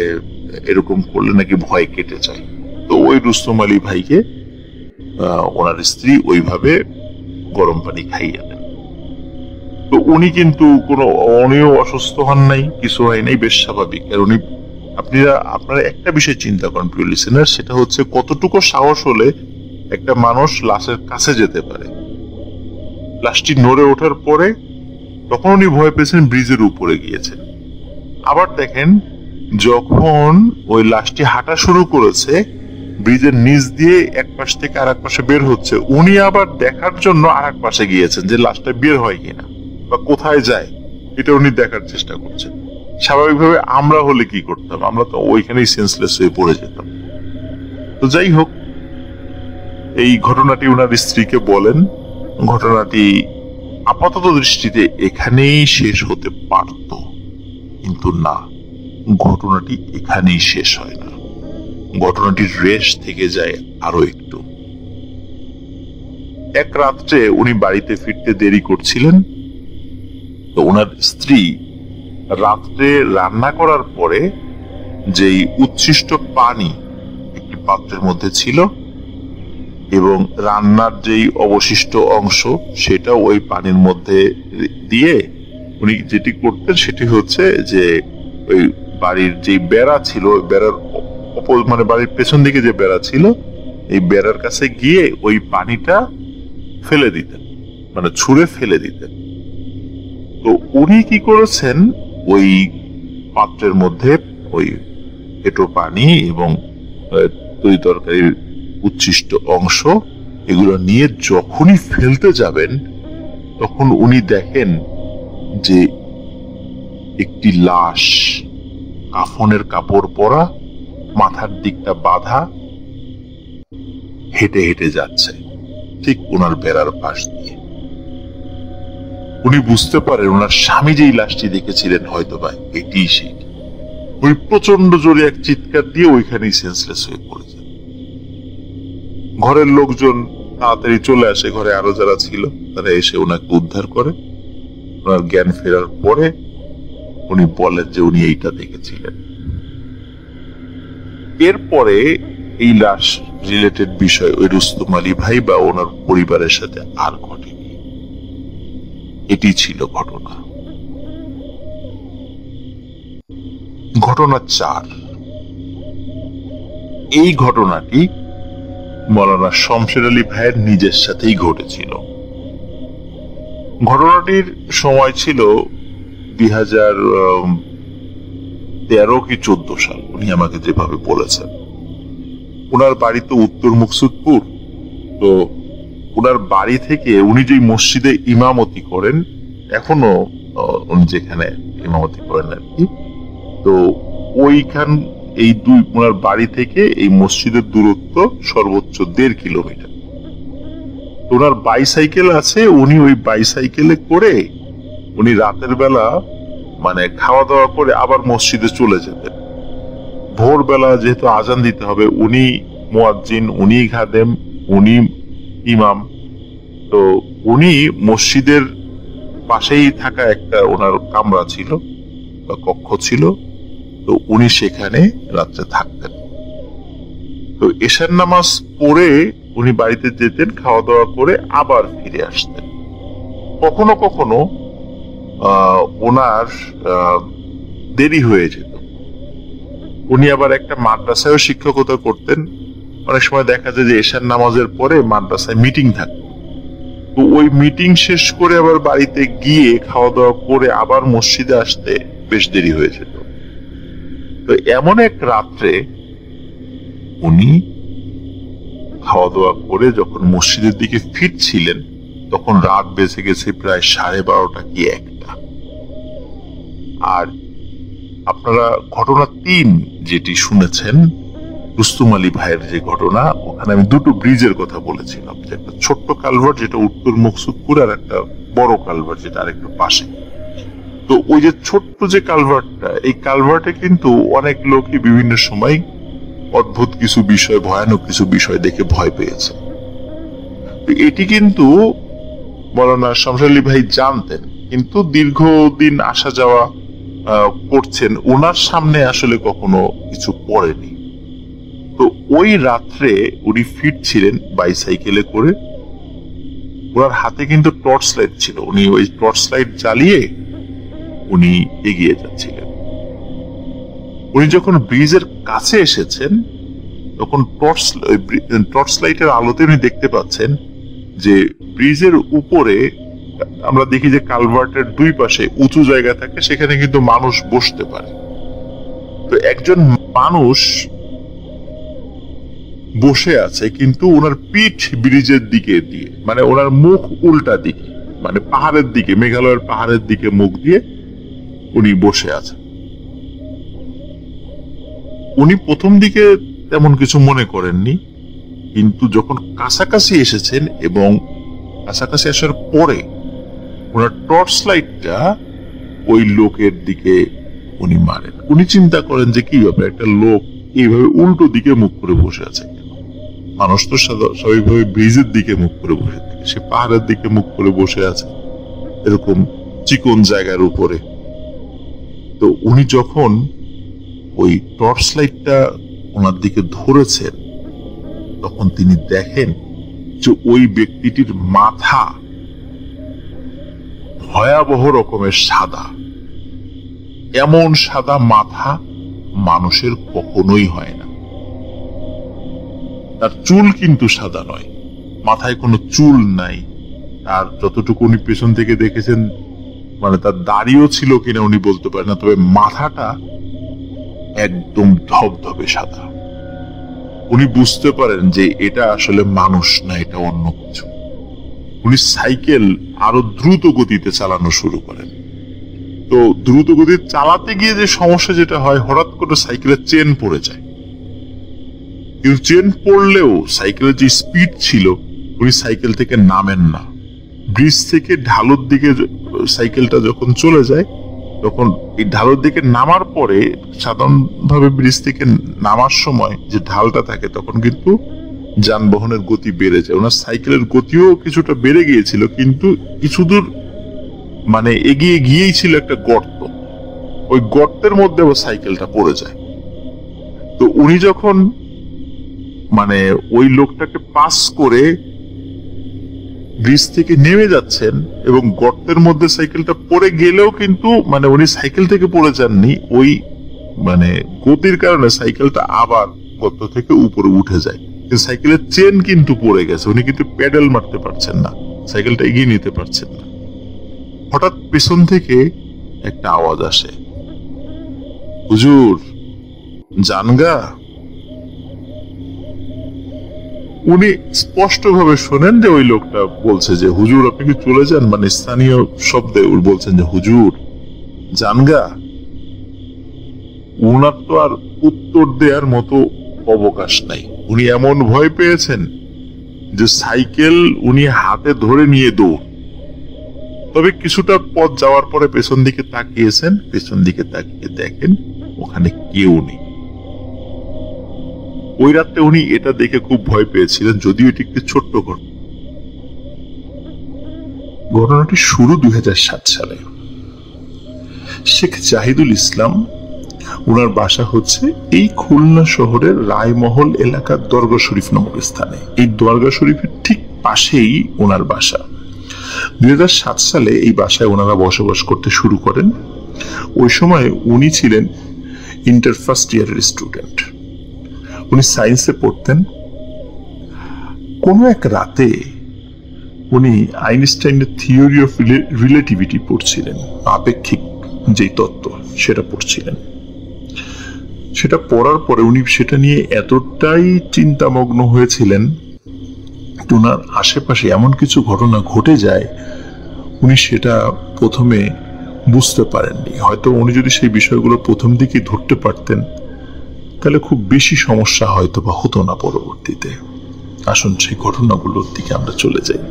এরকম করলে নাকি ভয় কেটে যায়। তো ওই রুস্তম আলী ভাইকে ওনার স্ত্রী ওইভাবে গরম পানি খাইয়ে দেন। তো উনি কিন্তু উনিও অসুস্থ হন নাই, কিছু হয় নাই, বেশ স্বাভাবিক। আর উনি আপনারা একটা বিষয় চিন্তা করেন প্রিয় লিসেনার, সেটা হচ্ছে কতটুকু সাহস হলে একটা মানুষ লাশের কাছে যেতে পারে। লাশটি নড়ে ওঠার পরে তখন উনি ভয় পেয়েছেন, ব্রিজের উপরে গিয়েছেন। আবার দেখেন, যখন ওই লাশটি হাঁটা শুরু করেছে, ব্রিজের নিচ দিয়ে এক পাশ থেকে আর এক পাশে বের হচ্ছে, উনি আবার দেখার জন্য আর এক পাশে গিয়েছেন যে লাশটা বের হয় কিনা বা কোথায় যায়, এটা উনি দেখার চেষ্টা করছেন। স্বাভাবিকভাবে আমরা হলে কি করতাম? আমরা তো ওইখানেই সেন্সলেস হয়ে পড়ে যেতাম। তো যাই হোক, এই ঘটনাটি ওনার স্ত্রীকে বলেন। ঘটনাটি আপাতত দৃষ্টিতে এখানেই শেষ হতে পারত, কিন্তু না, ঘটনাটি এখানেই শেষ হয় না। ঘটনাটির রেশ থেকে যায় আরো একটু। এক রাত্রে উনি বাড়িতে ফিরতে দেরি করছিলেন। তো ওনার স্ত্রী রাত্রে রান্না করার পরে যেই উচ্ছিষ্ট পানি একটি পাত্রের মধ্যে ছিল এবং রান্নার যেই অবশিষ্ট অংশ সেটা ওই পানির মধ্যে দিয়ে উনি যেটি করতেন সেটি হচ্ছে যে ওই বাড়ির যে বেড়া ছিল, বেড়ার মানে বাড়ির পেছন দিকে যে বেড়া ছিল, এই বেড়ার কাছে গিয়ে ওই পানিটা ফেলে দিতেন, মানে ছুঁড়ে ফেলে দিতেন। তো উনি কি করেছেন, ওই পাত্রের মধ্যে ওই এঁটো পানি এবং তরি তরকারির উচ্ছিষ্ট অংশ এগুলো নিয়ে যখনই ফেলতে যাবেন, তখন উনি দেখেন যে একটি লাশ কাফনের কাপড় পরা, মাথার দিকটা বাঁধা, হেঁটে হেঁটে যাচ্ছে ঠিক ওনার বেড়ার পাশ দিয়ে। উনি বুঝতে পারেন ওনার স্বামী যেই লাশটি দেখেছিলেন হয়তোবা এটি সেই। উনি প্রচন্ড জোরে এক চিৎকার দিয়ে ওইখানেই সেন্সলেস হয়ে পড়েছে। ঘরের লোকজন তাড়াতাড়ি চলে আসে, ঘরে আরো যারা ছিল তারা এসে ওনাকে উদ্ধার করে। ওনার জ্ঞান ফেরার পরে উনি বলেন যে উনি এইটা দেখেছিলেন। এরপরে এই লাশ রিলেটেড বিষয় ওই রুস্তম আলী ভাই বা ওনার পরিবারের সাথে আর ঘটেনি। এটি ছিল ঘটনা। ঘটনা 4। এই ঘটনাটি মৌলানা শমশের আলী ভাইয়ের নিজের সাথেই ঘটেছিল। ঘটনাটির সময় ছিল 2013 কি 14 সাল, উনি আমাকে যেভাবে বলেছেন। ওনার বাড়ি তো উত্তর মুকসুদপুর। তো ওনার বাড়ি থেকে উনি যে মসজিদে ইমামতি করেন, এখনো উনি যেখানে ইমামতি করেন আর কি, তো ওইখান এই ওনার বাড়ি থেকে এই মসজিদের দূরত্ব সর্বোচ্চ 1.5 কিলোমিটার। ওনার বাইসাইকেল আছে, উনি ওই বাইসাইকেলে করে উনি রাতের বেলা মানে খাওয়া দাওয়া করে আবার মসজিদে চলে যেতেন। ভোরবেলা যেহেতু আজান দিতে হবে, উনি মুয়াজ্জিন, উনি খাদেম, উনি ইমাম, তো উনি মসজিদের পাশেই থাকা একটা ওনার কামরা ছিল বা কক্ষ ছিল, তো উনি সেখানে রাত্রে থাকতেন। তো এশার নামাজ পড়ে উনি বাড়িতে যেতেন, খাওয়া দাওয়া করে আবার ফিরে আসতেন। কখনো কখনো ওনার দেরি হয়ে যেত। উনি আবার একটা মাদ্রাসায়ও শিক্ষকতা করতেন। অনেক সময় দেখা যায় যে এশার নামাজের পরে মাদ্রাসায় মিটিং থাকতো, তো ওই মিটিং শেষ করে আবার বাড়িতে গিয়ে খাওয়া দাওয়া করে আবার মসজিদে আসতে বেশ দেরি হয়ে যেত। তো এমন এক রাত্রে উনি খাওয়া দাওয়া করে যখন মসজিদের দিকে ফিরছিলেন তখন রাত বেজে গেছে প্রায় 12:30 কি 1টা। আর আপনারা ঘটনা 3 যেটি শুনেছেন রুস্তম আলী ভাইয়ের যে ঘটনা, ওখানে আমি দুটো ব্রিজের কথা বলেছিলাম, যে একটা ছোট্ট কালভার্ট যেটা উত্তর মকসুদপুর আর একটা বড় কালভার্ট যেটা আরেকটু পাশে। তো ওই যে ছোট্ট যে কালভার্টটা, এই কালভার্টে কিন্তু অনেক লোকই বিভিন্ন সময় অদ্ভুত কিছু বিষয়, ভয়ানক কিছু বিষয় দেখে ভয় পেয়েছে। এটি কিন্তু মৌলানা শামসুল আলী ভাই জানতেন, কিন্তু দীর্ঘদিন আসা যাওয়া করছেন, ওনার সামনে আসলে কখনো কিছু পড়েনি। তো ওই রাত্রে উনি ফিরছিলেন বাইসাইকেলে করে, ওনার হাতে কিন্তু টর্চ লাইট ছিল, উনি ওই টর্চ লাইট জ্বালিয়ে উনি এগিয়ে যাচ্ছিলেন। উনি যখন ব্রিজের কাছে এসেছেন তখন টর্চ লাইটের আলোতে উনি দেখতে পাচ্ছেন যে ব্রিজের উপরে আমরা দেখি যে কালভার্টের দুই পাশে উঁচু জায়গা থাকে, সেখানে কিন্তু মানুষ বসতে পারে। তো একজন মানুষ বসে আছে, কিন্তু ওনার পিঠ ব্রিজের দিকে দিয়ে, মানে ওনার মুখ উল্টা দিকে, মানে পাহাড়ের দিকে, মেঘালয়ের পাহাড়ের দিকে মুখ দিয়ে উনি বসে আছেন। উনি প্রথম দিকে তেমন কিছু মনে করেননি, কিন্তু যখন কাছাকাছি এসেছেন এবং কাছাকাছি আসার পরে ওনার টর্চ লাইটটা ওই লোকের দিকে উনি মারেন। উনি চিন্তা করেন যে কি ব্যাপার, একটা লোক এইভাবে উল্টো দিকে মুখ করে বসে আছে, মানুষ তো স্বাভাবিকভাবে ব্রিজের দিকে মুখ করে বসে থাকে, সে পাহাড়ের দিকে মুখ করে বসে আছে এরকম চিকন জায়গার উপরে। তো উনি যখন ওই টর্চ লাইটটা ওনার দিকে ধরেছেন তখন তিনি দেখেন যে ওই ব্যক্তিটির মাথা ভয়াবহ রকমের সাদা। এমন সাদা মাথা মানুষের কখনোই হয় না। তার চুল কিন্তু সাদা নয়, মাথায় কোনো চুল নাই। আর যতটুকু উনি পেছন থেকে দেখেছেন, মানে তার দাড়িও ছিল কিনা উনি বলতে পারেন না, তবে মাথাটা একদম ধবধবে সাদা। উনি বুঝতে পারেন যে এটা আসলে মানুষ না, এটা অন্য কিছু। উনি সাইকেল আরো দ্রুত গতিতে চালানো শুরু করেন। তো দ্রুত গতিতে চালাতে গিয়ে যে সমস্যা যেটা হয়, হঠাৎ করে সাইকেলের চেন পড়ে যায়। কিন্তু চেন পড়লেও সাইকেলের যে স্পিড ছিল, উনি সাইকেল থেকে নামেন না। ব্রিজ থেকে ঢালুর দিকে সাইকেলটা যখন চলে যায়, তখন এই ঢালুর দিকে নামার পরে সাধারণভাবে ব্রিজ থেকে নামার সময় যে ঢালটা থাকে তখন কিন্তু যানবাহনের গতি বেড়ে যায়। ওনার সাইকেলের গতিও কিছুটা বেড়ে গিয়েছিল, কিন্তু কিছু দূর মানে এগিয়ে গিয়েই ছিল একটা গর্ত, ওই গর্তের মধ্যে সাইকেলটা পড়ে যায়। তো উনি যখন মানে ওই লোকটাকে পাস করে ব্রিজ থেকে নেমে যাচ্ছেন এবং গর্তের মধ্যে সাইকেলটা পড়ে গেলেও কিন্তু মানে উনি সাইকেল থেকে পড়ে যাননি, ওই মানে গতির কারণে সাইকেলটা আবার গর্ত থেকে উপরে উঠে যায়। কিন্তু সাইকেলের চেন কিন্তু পড়ে গেছে, উনি কিন্তু প্যাডেল মারতে পারছেন না, সাইকেলটা এগিয়ে নিতে পারছেন না। হঠাৎ পেছন থেকে একটা আওয়াজ আসে, হুজুর জানগা। উনি স্পষ্ট ভাবে শোনেন যে ওই লোকটা বলছে যে হুজুর আপনি কি চলে যান, মানে স্থানীয় শব্দে বলছেন যে হুজুর জানগা। উনার তো আর উত্তর দেওয়ার মতো অবকাশ নাই, উনি এমন ভয় পেয়েছেন যে সাইকেল উনি হাতে ধরে নিয়ে দৌড়। তবে কিছুটা পথ যাওয়ার পরে পেছন দিকে তাকিয়েছেন, পেছন দিকে তাকিয়ে দেখেন ওখানে কেউ নেই। ওই রাতে উনি এটা দেখে খুব ভয় পেয়েছিলেন, যদিও এটি একটি ছোট্ট ঘটনা। ঘটনাটি শুরু 2007 সালে। শেখ জাহিদুল ইসলাম, ওনার বাসা হচ্ছে এই খুলনা শহরের রায়মহল এলাকার দরগা শরীফ নামক স্থানে। এই দরগা শরীফের ঠিক পাশেই ওনার বাসা। 2007 সালে এই বাসায় ওনারা বসবাস করতে শুরু করেন। ওই সময় উনি ছিলেন ইন্টার ফার্স্ট ইয়ারের স্টুডেন্ট, উনি সায়েন্সে পড়তেন। কোনো এক রাতে উনি আইনস্টাইনের থিওরি অফ রিলেটিভিটি পড়ছিলেন, আপেক্ষিক যে তত্ত্ব সেটা পড়ছিলেন। সেটা পড়ার পরে উনি সেটা নিয়ে এতটাই চিন্তামগ্ন হয়েছিলেন ওনার আশেপাশে এমন কিছু ঘটনা ঘটে যায়, উনি সেটা প্রথমে বুঝতে পারেননি। হয়তো উনি যদি সেই বিষয়গুলো প্রথম দিকে ধরতে পারতেন তাহলে খুব বেশি সমস্যা হয়তো বা হতো না পরবর্তীতে। আসুন সেই ঘটনাগুলোর দিকে আমরা চলে যাই।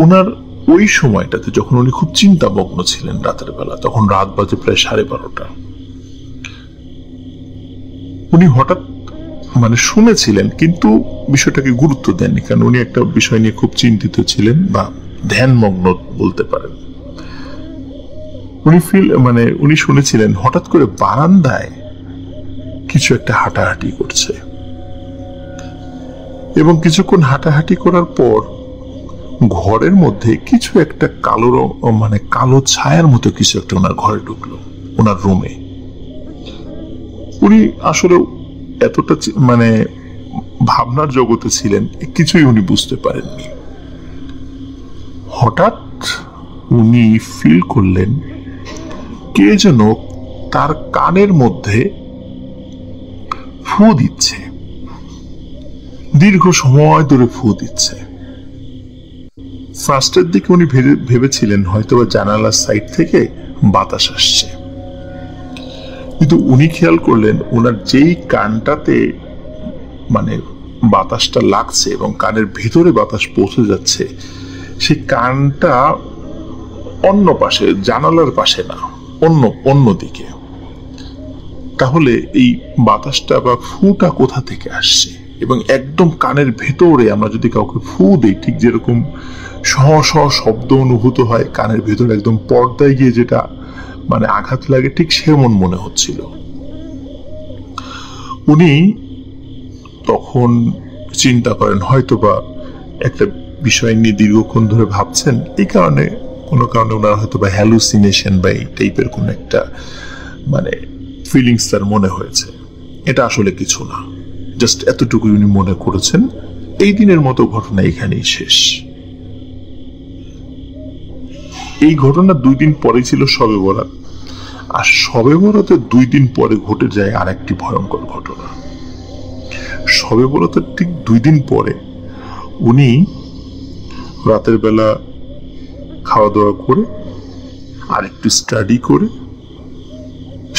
ওনার ওই সময়টাতে যখন উনি খুব চিন্তামগ্ন ছিলেন রাতের বেলা, তখন রাত বাজে প্রায় 12:30। উনি হঠাৎ শুনেছিলেন কিন্তু বিষয়টাকে গুরুত্ব দেননি, কারণ উনি একটা বিষয় নিয়ে খুব চিন্তিত ছিলেন বা ধ্যানমগ্ন বলতে পারেন। উনি শুনেছিলেন হঠাৎ করে বারান্দায় কিছু একটা হাঁটাহাঁটি করছে, এবং কিছুক্ষণ হাঁটাহাঁটি করার পর ঘরের মধ্যে কিছু একটা কালো ছায়ার মতো কিছু একটা ওনার ঘরে ঢুকলো, ওনার রুমে। উনি আসলে এতটা ভাবনার জগতে ছিলেন, কিছুই উনি বুঝতে পারেননি। হঠাৎ উনি ফিল করলেন কে যেন তার কানের মধ্যে ফু দিচ্ছে, দীর্ঘ সময় ধরে ফু দিচ্ছে। ফার্স্টের দিকে উনি ভেবেছিলেন হয়তোবা জানালার সাইড থেকে বাতাস আসছে, কিন্তু উনি খেয়াল করলেন ওনার যেই কানটাতে বাতাসটা লাগছে এবং কানের ভেতরে বাতাস পৌঁছে যাচ্ছে, সেই কানটা অন্য পাশে, জানালার পাশে না, অন্য দিকে। তাহলে এই বাতাসটা বা ফুটা কোথা থেকে আসছে? এবং একদম কানের ভেতরে আমরা যদি কাউকে ফু দেই, ঠিক যেরকম শব্দ অনুভূত হয় কানের ভেতরে, একদম পর্দায় গিয়ে যেটা আঘাত লাগে, ঠিক সেমন মনে হচ্ছিল। উনি তখন চিন্তা করেন হয়তোবা একটা বিষয় নিয়ে দীর্ঘক্ষণ ধরে ভাবছেন, এই কারণে কোনো কারণে ওনার হয়তোবা হ্যালুসিনেশন বা এই টাইপের কোন একটা ফিলিংস তার মনে হয়েছে। এটা আসলে কিছু না, জাস্ট এতটুকু উনি মনে করেছেন। এই দিনের মতো ঘটনা এখানেই শেষ। এই ঘটনা 2 দিন পরে ছিল শবে বরাত, আর শবে বরাতের 2 দিন পরে ঘটে যায় আরেকটি ভয়ঙ্কর ঘটনা। শবে বরাতের ঠিক 2 দিন পরে উনি রাতের বেলা খাওয়া দাওয়া করে আর একটু স্টাডি করে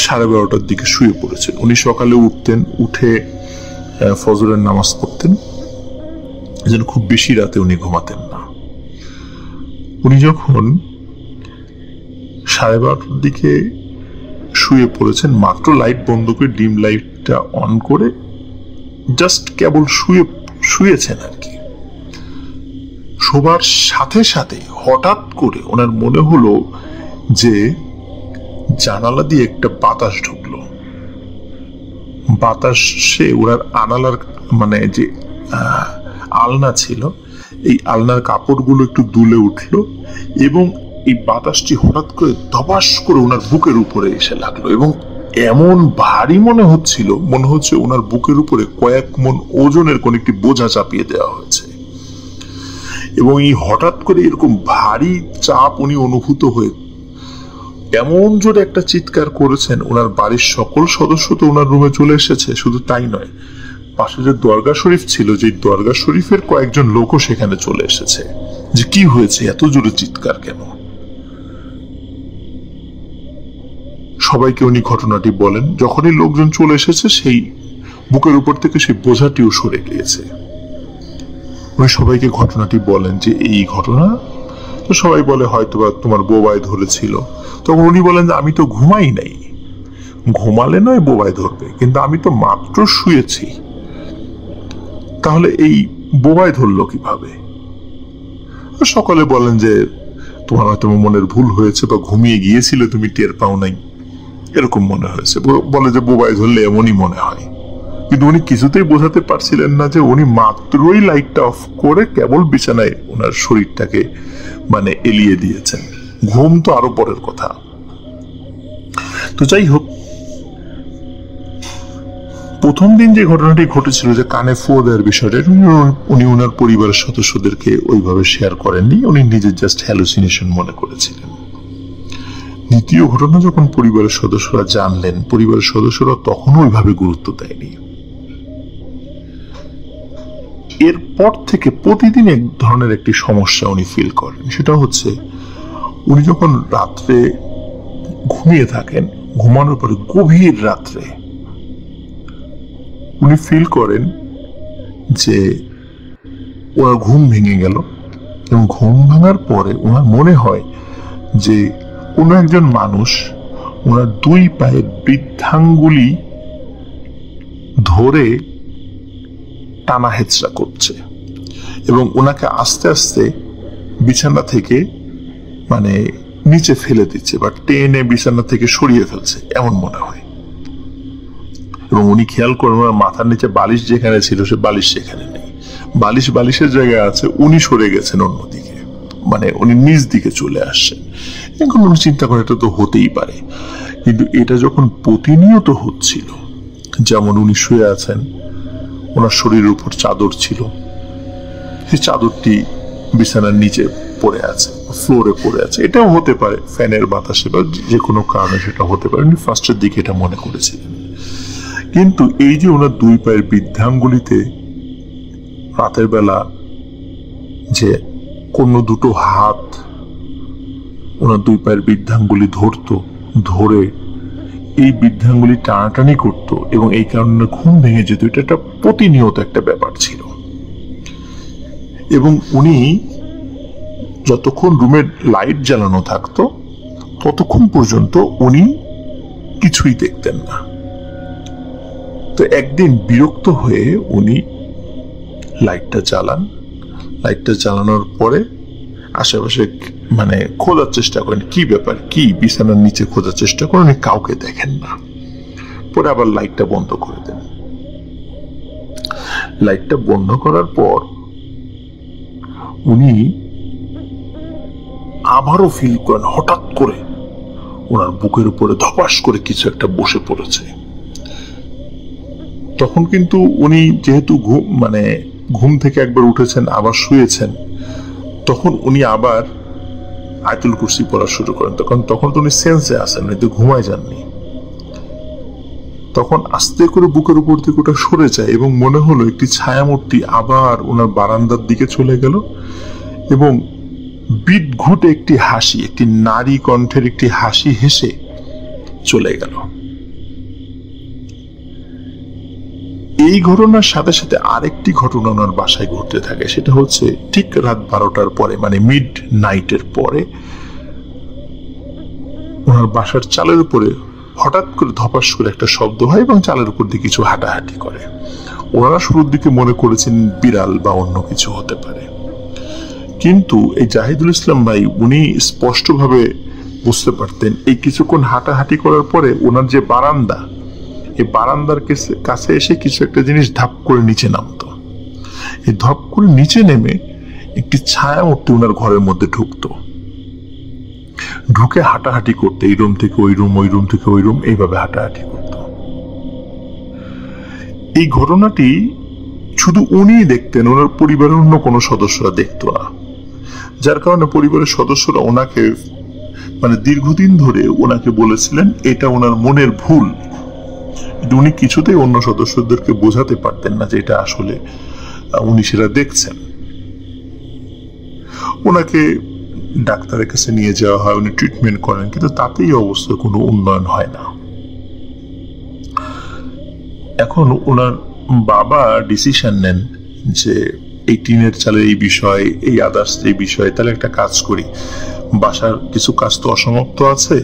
12:30টার দিকে শুয়ে পড়েছেন। উনি সকালে উঠতেন, উঠে ফজরের নামাজ পড়তেন, যেন খুব বেশি রাতে উনি ঘুমাতেন না। উনি যখন 12:30টার দিকে শুয়ে পড়েছেন, মাত্র লাইট বন্ধ করে ডিম লাইটটা অন করে জাস্ট কেবল শুয়েছেন আর কি। শোবার সাথে সাথে হঠাৎ করে ওনার মনে হলো যে জানালা দিয়ে একটা বাতাস ঢুকলো। বাতাসে ওনার আনালার যে আলনা ছিল, এই আলনার কাপড়গুলো একটু দুলে উঠলো, এবং এই বাতাসটি হঠাৎ করে ধপাস করে ওনার বুকের উপরে এসে লাগলো, এবং এমন ভারী মনে হচ্ছে ওনার বুকের উপরে কয়েক মণ ওজনের কোন একটি বোঝা চাপিয়ে দেওয়া হয়েছে। এবং এই হঠাৎ করে এরকম ভারী চাপ উনি অনুভূত হয়ে এমন জোরে একটা চিৎকার করেছেন, ওনার বাড়ির সকল সদস্য তো ওনার রুমে চলে এসেছে। শুধু তাই নয়, পাশে যে দরগা শরীফ ছিল, যে দরগা শরীফের কয়েকজন লোকও সেখানে চলে এসেছে, যে কি হয়েছে, এত জোরে চিৎকার কেন। সবাইকে উনি ঘটনাটি বলেন। যখনই লোকজন চলে এসেছে, সেই বুকের উপর থেকে সেই বোঝাটিও সরে গিয়েছে। উনি সবাইকে ঘটনাটি বলেন যে এই ঘটনা। তো সবাই বলে হয়তোবা তোমার বোবায় ধরেছিল। তখন উনি বলেন যে আমি তো ঘুমাই নাই, ঘুমালে নয় বোবায় ধরবে, কিন্তু আমি তো মাত্র শুয়েছি, তাহলে এই বোবায় ধরলো কিভাবে? সকলে বলেন যে তোমার হয়তো মনের ভুল হয়েছে, বা ঘুমিয়ে গিয়েছিলে, তুমি টের পাও নাই, এরকম মনে হয়েছে। বলে যে বোবায় ধরলে এমনই মনে হয়। কিন্তু উনি কিছুতেই বোঝাতে পারছিলেন না যে উনি মাত্রই লাইটটা অফ করে কেবল বিছানায় ওনার শরীরটাকে এলিয়ে দিয়েছেন। ঘুম তো আরো পরের কথা। তো যাই হোক, প্রথম দিন যে ঘটনাটি ঘটেছিল, যে কানে ফু দেওয়ার বিষয়টা, উনি ওনার পরিবারের সদস্যদেরকে ওইভাবে শেয়ার করেননি, উনি নিজের জাস্ট হ্যালুসিনেশন মনে করেছিলেন। দ্বিতীয় ঘটনা যখন পরিবারের সদস্যরা জানলেন, পরিবারের সদস্যরা তখনও ওইভাবে গুরুত্ব দেয়নি। এরপর থেকে প্রতিদিন এক ধরনের একটি সমস্যা উনি ফিল করেন। সেটা হচ্ছে উনি যখন রাত্রে ঘুমিয়ে থাকেন, ঘুমানোর পরে গভীর রাত্রে উনি ফিল করেন যে ওনার ঘুম ভেঙে গেল, এবং ঘুম ভাঙার পরে ওনার মনে হয় যে কোনো একজন মানুষ ওনার দুই পায়ের বৃদ্ধাঙ্গুলি ধরে টানা হেঁচড়া করছে এবং ওনাকে আস্তে আস্তে বিছানা থেকে মানে নিচে ফেলে দিচ্ছে বা টেনে বিছানা থেকে সরিয়ে ফেলছে, এমন মনে হয়। এবং উনি খেয়াল করেন ওনার মাথার নিচে বালিশ যেখানে ছিল সে বালিশ সেখানে নেই, বালিশ বালিশের জায়গায় আছে, উনি সরে গেছেন অন্যদিকে, মানে উনি নিজ দিকে চলে আসছেন। এখন উনি চিন্তা করেন এটা তো হতেই পারে, কিন্তু এটা যখন প্রতিনিয়ত হচ্ছিল, যেমন উনি শুয়ে আছেন, ওনার শরীরের উপর চাদর ছিল, সেই চাদরটি বিছানার নিচে পড়ে আছে, ফ্লোরে পড়ে আছে, এটাও হতে পারে ফ্যানের বাতাসে বা যে কোনো কারণে সেটা হতে পারে, উনি ফার্স্টের দিকে এটা মনে করেছিলেন। কিন্তু এই যে ওনার দুই পায়ের বৃদ্ধাঙ্গুলিতে রাতের বেলা যে কোনো দুটো হাত ওনার দুই পায়ের বৃদ্ধাঙ্গুলি ধরে এই বৃদ্ধাঙ্গুলি টানাটানি করত এবং এই কারণে ঘুম ভেঙে যেত, এটা একটা প্রতিনিয়ত একটা ব্যাপার ছিল। এবং উনি যতক্ষণ রুমের লাইট জ্বালানো থাকতো ততক্ষণ পর্যন্ত উনি কিছুই দেখতেন না। তো একদিন বিরক্ত হয়ে উনি লাইটটা জ্বালানোর পরে আশেপাশে মানে খোঁজার চেষ্টা করেন, কি ব্যাপার, কি বিছানার নিচে খোঁজার চেষ্টা করেন, কাউকে দেখেন না। পরে আবার লাইটটা বন্ধ করে দেন। লাইটটা বন্ধ করার পর উনি আবারও ফিল করেন হঠাৎ করে ওনার বুকের উপরে ধপাস করে কিছু একটা বসে পড়েছে। তখন কিন্তু উনি যেহেতু ঘুম থেকে একবার উঠেছেন আবার শুয়েছেন, তখন উনি আবার আয়াতুল কুরসি পড়া শুরু করেন। তখন তো উনি সেন্সে আসেন, কিন্তু ঘুমায় যাননি। তখন আস্তে করে বুকের উপর থেকে ওটা সরে যায় এবং মনে হলো একটি ছায়ামূর্তি আবার ওনার বারান্দার দিকে চলে গেল এবং বিদঘুট একটি হাসি, একটি নারী কণ্ঠের একটি হাসি হেসে চলে গেল। এই ঘটনার সাথে সাথে আরেকটি ঘটনা ওনার বাসায় ঘটতে থাকে। সেটা হচ্ছে ঠিক রাত 12টার পরে, মানে মিড নাইটের পরে ওনার বাসার চালের উপরে হঠাৎ করে ধপাস করে একটা শব্দ হয় এবং চালের উপর দিয়ে কিছু হাঁটাহাঁটি করে। ওনারা শুরুর দিকে মনে করেছেন বিড়াল বা অন্য কিছু হতে পারে, কিন্তু এই জাহিদুল ইসলাম ভাই উনি স্পষ্টভাবে বুঝতে পারতেন এই কিছুক্ষণ হাঁটাহাঁটি করার পরে ওনার যে বারান্দা, এই বারান্দার কাছে এসে কিছু একটা জিনিস ধাপ করে নিচে নামতো। এই ধাপ করে নিচে নেমে একটি ছায়ামূর্তি ওনার ঘরের মধ্যে ঢুকে হাঁটাহাঁটি করতে, এই রুম থেকে ওই রুম, ওই রুম থেকে ওই রুম, এইভাবে হাঁটাহাঁটি করত। এই ঘটনাটি শুধু উনিই দেখতেন, ওনার পরিবারের অন্য কোনো সদস্যরা দেখতো না, যার কারণে পরিবারের সদস্যরা ওনাকে দীর্ঘদিন ধরে ওনাকে বলেছিলেন এটা ওনার মনের ভুল। উনি কিছুতেই অন্য সদস্যদেরকে বোঝাতে পারতেন না যে এটা আসলে উনি সেটা দেখছেন। ওনাকে ডাক্তারের কাছে নিয়ে যাওয়া হয়, উনি ট্রিটমেন্ট করেন, কিন্তু তাতেই অবস্থার কোনো উন্নয়ন হয় না। এখন ওনার বাবা ডিসিশন নেন যে এই টিনের চালের এই বিষয়, এই আদার্স এই বিষয়, তাহলে একটা কাজ করি, বাসার কিছু কাজ তো অসমাপ্ত আছে,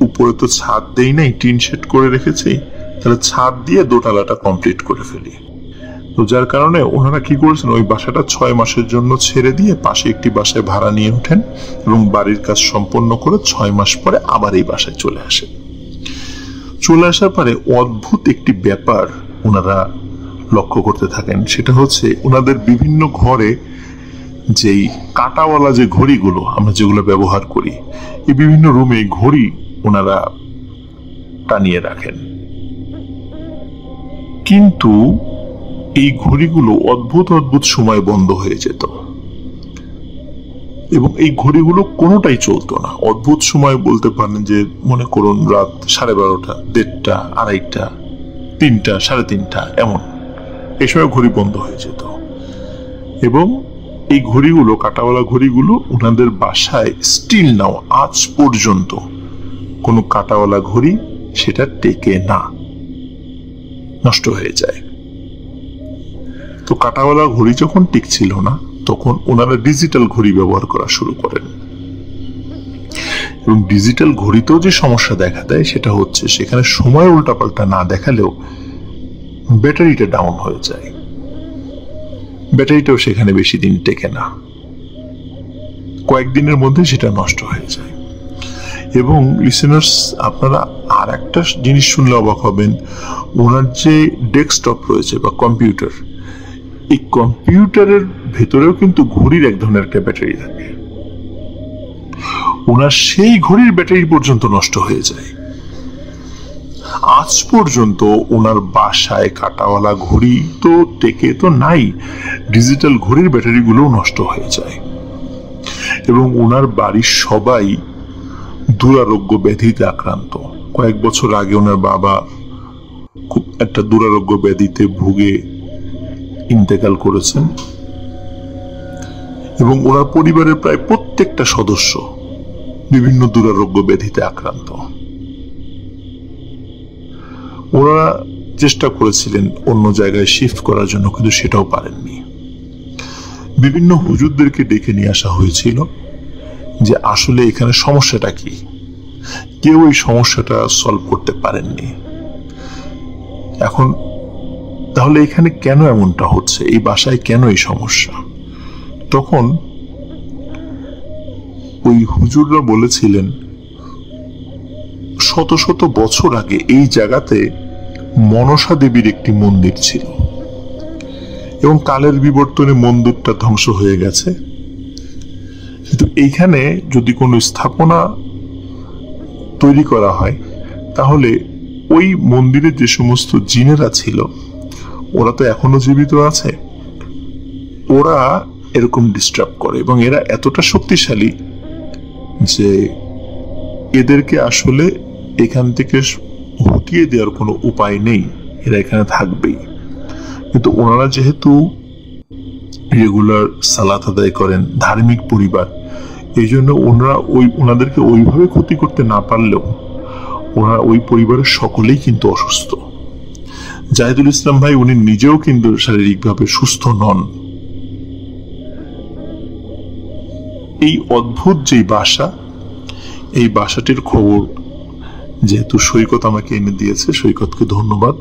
উপরে তো ছাদ দেই নাই, টিন শেড করে রেখেছি, তাহলে ছাদ দিয়ে দোতলাটা কমপ্লিট করে ফেলি। তো যার কারণে ওনারা কি করেছেন, ওই বাসাটা 6 মাসের জন্য ছেড়ে দিয়ে পাশে একটি বাসায় ভাড়া নিয়ে ওঠেন এবং বাড়ির কাজ সম্পন্ন করে 6 মাস পরে আবার এই বাসায় চলে আসেন। চলে আসার পরে অদ্ভুত একটি ব্যাপার ওনারা লক্ষ্য করতে থাকেন। সেটা হচ্ছে ওনাদের বিভিন্ন ঘরে যেই কাঁটাওয়ালা যে ঘড়িগুলো আমরা যেগুলো ব্যবহার করি, এই বিভিন্ন রুমে ঘড়ি ওনারা টানিয়ে রাখেন, কিন্তু এই ঘড়িগুলো অদ্ভুত অদ্ভুত সময় বন্ধ হয়ে যেত এবং এই ঘড়িগুলো কোনোটাই চলতো না। অদ্ভুত সময় বলতে পারেন যে মনে করুন রাত 12:30, 1:30, 2:30, 3টা, 3:30 এমন এই সময় ঘড়ি বন্ধ হয়ে যেত এবং এই ঘড়িগুলো, কাঁটাওয়ালা ঘড়িগুলো ওনাদের বাসায় স্টিল নাও আজ পর্যন্ত কোনো কাঁটাওয়ালা ঘড়ি সেটা টেকে না, নষ্ট হয়ে যায়। তো কাঁটাওয়ালা ঘড়ি যখন টিকছিল না তখন ওনারা ডিজিটাল ঘড়ি ব্যবহার করা শুরু করেন এবং ডিজিটাল ঘড়িতেও যে সমস্যা দেখা দেয় সেটা হচ্ছে সেখানে সময় উল্টাপাল্টা না দেখালেও ব্যাটারিটা ডাউন হয়ে যায়, ব্যাটারিটাও সেখানে বেশি দিন টেকে না, কয়েকদিনের মধ্যে সেটা নষ্ট হয়ে যায়। এবং লিসেনার্স, আপনারা আর একটা জিনিস শুনলে অবাক হবেন, ওনার যে ডেস্কটপ রয়েছে বা কম্পিউটার, এই কম্পিউটারের ভেতরেও কিন্তু ঘড়ির এক ধরনের একটা ব্যাটারি থাকে, ওনার সেই ঘড়ির ব্যাটারি পর্যন্ত নষ্ট হয়ে যায়। আজ পর্যন্ত ওনার বাসায় কাঁটাওয়ালা ঘড়ি তো টেকে তো নাই, ডিজিটাল ঘড়ির ব্যাটারিগুলোও নষ্ট হয়ে যায়। এবং ওনার বাড়ির সবাই দুরারোগ্য ব্যাধিতে আক্রান্ত। কয়েক বছর আগে ওনার বাবা খুব একটা দুরারোগ্য ব্যাধিতে ভুগে ইন্তেকাল করেছেন এবং ওনার পরিবারের প্রায় প্রত্যেকটা সদস্য বিভিন্ন দুরারোগ্য ব্যাধিতে আক্রান্ত। ওরা চেষ্টা করেছিলেন অন্য জায়গায় শিফট করার জন্য, কিন্তু সেটাও পারেননি। বিভিন্ন হুজুরদেরকে ডেকে নিয়ে আসা হয়েছিল যে আসলে এখানে সমস্যাটা কি, কেউ এই সমস্যাটা সলভ করতে পারেননি। এখন তাহলে এখানে কেন এমনটা হচ্ছে, এই বাসায় কেন এই সমস্যা? তখন ওই হুজুররা বলেছিলেন শত শত বছর আগে এই জায়গাতে মনসা দেবীর একটি মন্দির ছিল এবং কালের বিবর্তনে মন্দিরটা ধ্বংস হয়ে গেছে, কিন্তু এইখানে যদি কোনো স্থাপনা তৈরি করা হয় তাহলে ওই মন্দিরে যে সমস্ত জিনেরা ছিল ওরা তো এখনো জীবিত আছে, ওরা এরকম ডিস্টার্ব করে এবং এরা এতটা শক্তিশালী যে এদেরকে আসলে এখান থেকে হটিয়ে দেওয়ার কোনো উপায় নেই, এরা এখানে থাকবেই। কিন্তু ওনারা যেহেতু রেগুলার সালাত আদায় করেন, ধার্মিক পরিবার, এই জন্য ওনাদেরকে ওইভাবে ক্ষতি করতে না পারলেও ওনারা ওই পরিবারের সকলেই কিন্তু অসুস্থ। জাহিদুল ইসলাম ভাই উনি নিজেও কিন্তু শারীরিকভাবে সুস্থ নন। এই অদ্ভুত যে বাসা, এই বাসাটির খবর যেহেতু সৈকত আমাকে এনে দিয়েছে, সৈকতকে ধন্যবাদ।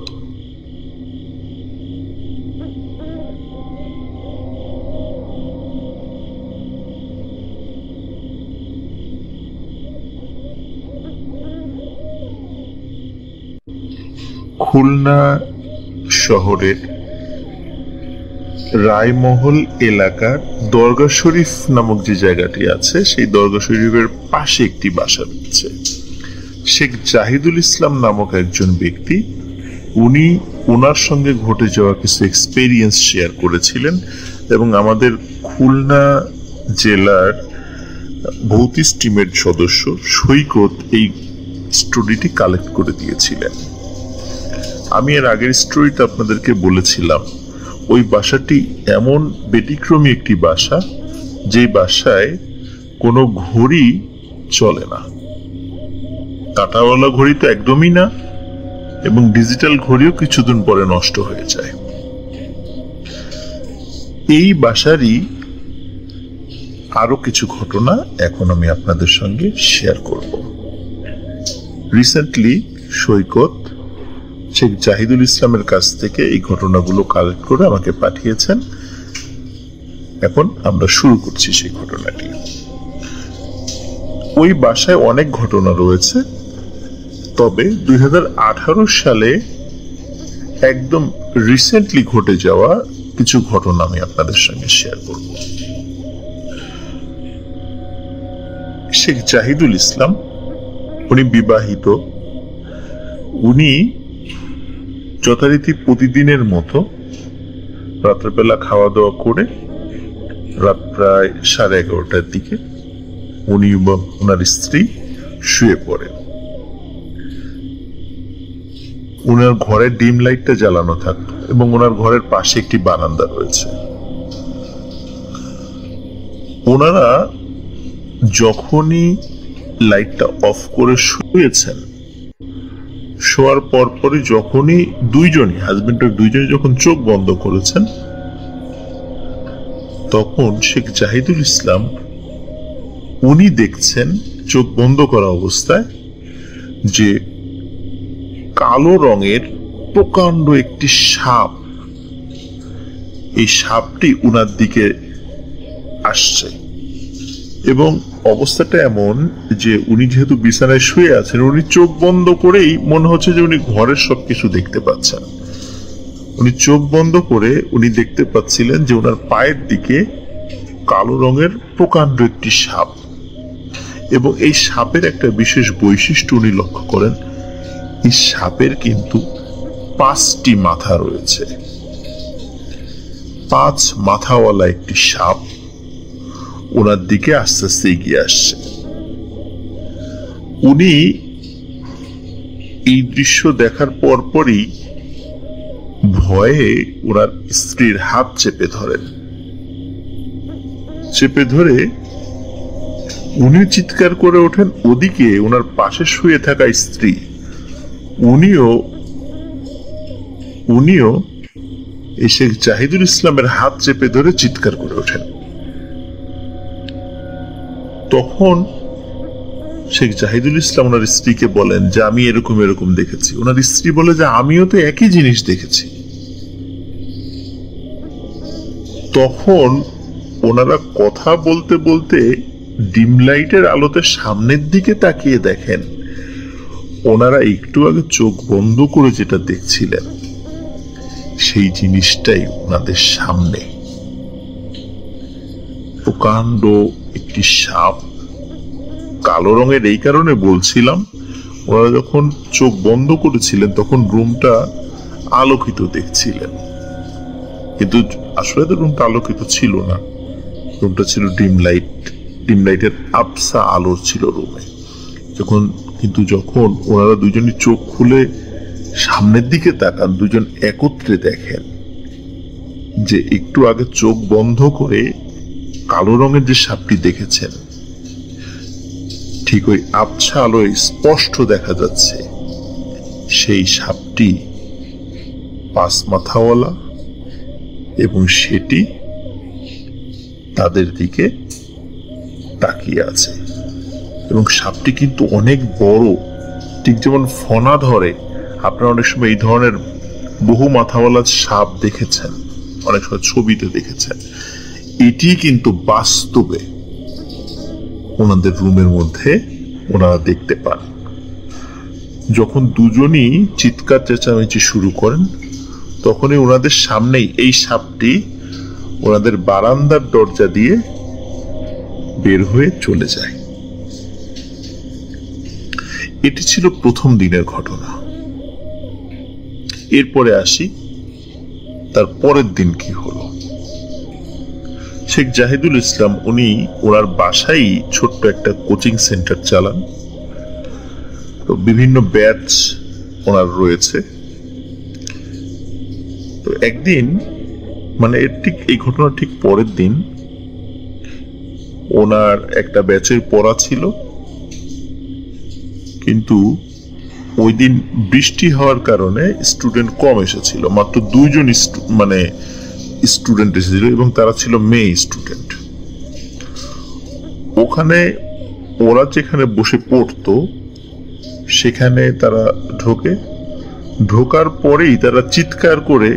খুলনা শহরের রায়মহল এলাকার দরগা শরীফ নামক যে জায়গাটি আছে, সেই দরগা শরীফের পাশে একটি বাসা রয়েছে। শেখ জাহিদুল ইসলাম নামক একজন ব্যক্তি, উনি ওনার সঙ্গে ঘটে যাওয়া কিছু এক্সপেরিয়েন্স শেয়ার করেছিলেন এবং আমাদের খুলনা জেলার ভৌতিক টিমের সদস্য সৈকত এই স্টোরিটি কালেক্ট করে দিয়েছিলেন। আমি এর আগের স্টোরিটা আপনাদেরকে বলেছিলাম, ওই বাসাটি এমন ব্যতিক্রমী একটি বাসা যে বাসায় কোনো ঘড়ি চলে না, কাঁটাওয়ালা ঘড়ি তো একদমই না এবং ডিজিটাল ঘড়িও কিছুদিন পরে নষ্ট হয়ে যায়। এই বাসারই আরো কিছু ঘটনা এখন আমি আপনাদের সঙ্গে শেয়ার করব। রিসেন্টলি সৈকত শেখ জাহিদুল ইসলামের কাছ থেকে এই ঘটনাগুলো কালেক্ট করে আমাকে পাঠিয়েছেন। এখন আমরা শুরু করছি সেই ঘটনাটি। ওই বাসায় অনেক ঘটনা রয়েছে, তবে 2018 সালে একদম রিসেন্টলি ঘটে যাওয়া কিছু ঘটনা আমি আপনাদের সঙ্গে শেয়ার করব। শেখ জাহিদুল ইসলাম উনি বিবাহিত। উনি যথারীতি প্রতিদিনের মতো রাত্রেবেলা খাওয়া দাওয়া করে রাত প্রায় 11:30টার দিকে উনি এবং ওনার স্ত্রী শুয়ে পড়েন। ওনার ঘরের ডিম লাইটটা জ্বালানো থাকতো এবং ওনার ঘরের পাশে একটি বারান্দা রয়েছে। ওনারা যখনই লাইটটা অফ করে শুয়েছেন, শোয়ার পরপরই যখনই দুইজনই হাজবেন্ড ওয়াইফ দুইজনই যখন চোখ বন্ধ করেছেন, তখন শেখ জাহিদুল ইসলাম উনি দেখছেন চোখ বন্ধ করা অবস্থায় যে কালো রঙের প্রকাণ্ড একটি সাপ, এই সাপটি উনার দিকে আসছে এবং অবস্থাটা এমন যে উনি যেহেতু বিছানায় শুয়ে আছেন, উনি চোখ বন্ধ করেই মনে হচ্ছে যে উনি ঘরের সবকিছু দেখতে পাচ্ছেন। উনি চোখ বন্ধ করে উনি দেখতে পাচ্ছিলেন যে ওনার পায়ের দিকে কালো রঙের প্রকাণ্ড একটি সাপ, এবং এই সাপের একটা বিশেষ বৈশিষ্ট্য উনি লক্ষ্য করেন, এই সাপের কিন্তু 5টি মাথা রয়েছে। 5 মাথাওয়ালা একটি সাপ ওনার দিকে আস্তে আস্তে এগিয়ে আসছে। উনি এই দৃশ্য দেখার পরপরই ভয়ে ওনার স্ত্রীর হাত চেপে ধরেন। চেপে ধরে উনি চিৎকার করে ওঠেন। ওদিকে ওনার পাশে শুয়ে থাকা স্ত্রী উনিও এই শেখ জাহিদুল ইসলামের হাত চেপে ধরে চিৎকার করে ওঠেন। তখন শেখ জাহিদুল ইসলাম ওনার স্ত্রীকে বলেন যে আমি এরকম এরকম দেখেছি। ওনার স্ত্রী বলে যে আমিও তো একই জিনিস দেখেছি। তখন ওনারা কথা বলতে বলতে ডিম লাইটের আলোতে সামনের দিকে তাকিয়ে দেখেন ওনারা একটু আগে চোখ বন্ধ করে যেটা দেখছিলেন সেই জিনিসটাই ওনাদের সামনে। প্রকাণ্ড একটি সাপ, কালো রঙের। এই কারণে বলছিলাম ওনারা যখন চোখ বন্ধ করেছিলেন তখন রুমটা আলোকিত দেখছিলেন, কিন্তু আসলে তো রুমটা আলোকিত ছিল না, রুমটা ছিল ডিম লাইট। ডিম লাইটের আবসা আলো ছিল রুমে। যখন ওনারা দুজনই চোখ খুলে সামনের দিকে তাকান, দুজন একত্রে দেখেন যে একটু আগে চোখ বন্ধ করে কালো রঙের যে সাপটি দেখেছেন ঠিক ওই আবছা আলোয় স্পষ্ট দেখা যাচ্ছে সেই সাপটি 5 মাথাওয়ালা এবং সেটি তাদের দিকে তাকিয়ে আছে। এবং সাপটি কিন্তু অনেক বড়, ঠিক যেমন ফনা ধরে। আপনারা অনেক সময় এই ধরনের বহু মাথাওয়ালা সাপ দেখেছেন, অনেক সময় ছবিতে দেখেছেন। এটি কিন্তু বাস্তবে ওনাদের রুমের মধ্যে ওনারা দেখতে পান। যখন দুজনই চিৎকার চেঁচামেচি শুরু করেন তখনই ওনাদের সামনেই এই সাপটি ওনাদের বারান্দার দরজা দিয়ে বের হয়ে চলে যায়। এটি ছিল প্রথম দিনের ঘটনা। এরপরে আসি তার পরের দিন কি হলো। শেখ জাহিদুল ইসলাম উনি ওনার বাসায় ছোট্ট একটা কোচিং সেন্টার চালান, তো বিভিন্ন ব্যাচ ওনার রয়েছে। তো একদিন এই ঘটনার ঠিক পরের দিন ওনার একটা ব্যাচের পড়া ছিল, কিন্তু ওই দিন বৃষ্টি হওয়ার কারণে স্টুডেন্ট কম এসেছিল। মাত্র 2 জন স্টুডেন্ট এসেছিল এবং তারা ছিল মেয়ে স্টুডেন্ট। ওখানে ওরা যেখানে বসে পড়তো সেখানে তারা ঢোকার পরেই তারা চিৎকার করে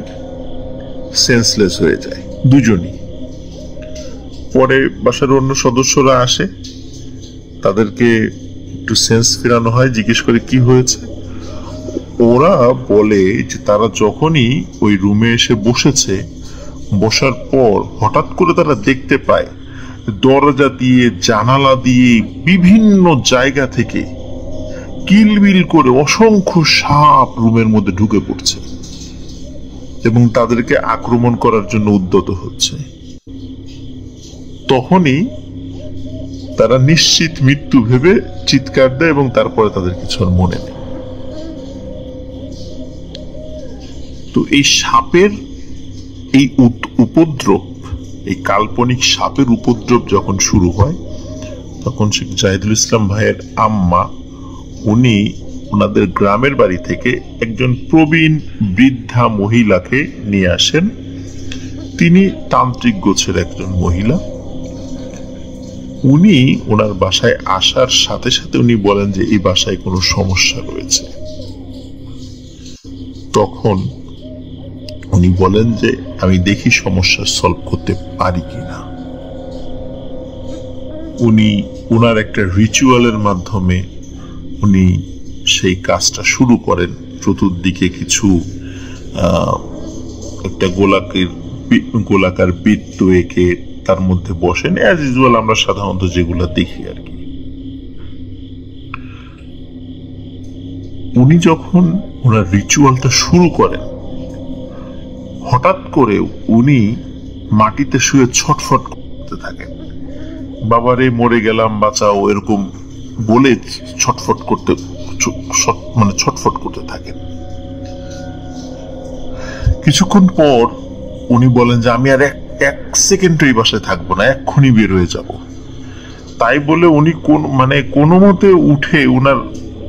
সেন্সলেস হয়ে যায় দুজনই। পরে বাসার অন্য সদস্যরা আসে, তাদেরকে একটু সেন্স ফেরানো হয়, জিজ্ঞেস করে কি হয়েছে। ওরা বলে যে তারা যখনই ওই রুমে এসে বসেছে, বসার পর হঠাৎ করে তারা দেখতে পায় দরজা দিয়ে জানালা দিয়ে বিভিন্ন জায়গা থেকে কিলবিল করে অসংখ্য সাপ রুমের মধ্যে ঢুকে পড়ছে এবং তাদেরকে আক্রমণ করার জন্য উদ্যত হচ্ছে। তখনই তারা নিশ্চিত মৃত্যু ভেবে চিৎকার দেয় এবং তারপরে তাদের কিছু আর মনে নেই। তো এই সাপের এই উপদ্রব, এই কাল্পনিক সাপের উপদ্রব যখন শুরু হয়, তখন শেখ জাহিদুল ইসলাম ভাইয়ের আম্মা উনি ওনাদের গ্রামের বাড়ি থেকে একজন প্রবীণ বৃদ্ধা মহিলাকে নিয়ে আসেন। তিনি তান্ত্রিক গোছের একজন মহিলা। উনি ওনার বাসায় আসার সাথে সাথে উনি বলেন যে এই বাসায় কোনো সমস্যা রয়েছে। তখন উনি বলেন যে আমি দেখি সমস্যা সলভ করতে পারি কিনা। উনি ওনার একটা রিচুয়ালের মাধ্যমে উনি সেই কাজটা শুরু করেন। চতুর্দিকে কিছু একটা গোলাকার বৃত্ত এঁকে তার মধ্যে বসেন, অ্যাজ ইউজুয়াল আমরা সাধারণত যেগুলো দেখি আর কি। উনি যখন ওনার রিচুয়ালটা শুরু করেন, হঠাৎ করে উনি মাটিতে শুয়ে ছটফট করতে থাকেন। বাবারে মরে গেলাম বাঁচাও, এরকম বলে ছটফট করতে থাকেন। কিছুক্ষণ পর উনি বলেন যে আমি আর এক সেকেন্ড এই বাসায় থাকবো না, এক্ষুনি বের হয়ে যাব। তাই বলে উনি কোনো মতে উঠে উনার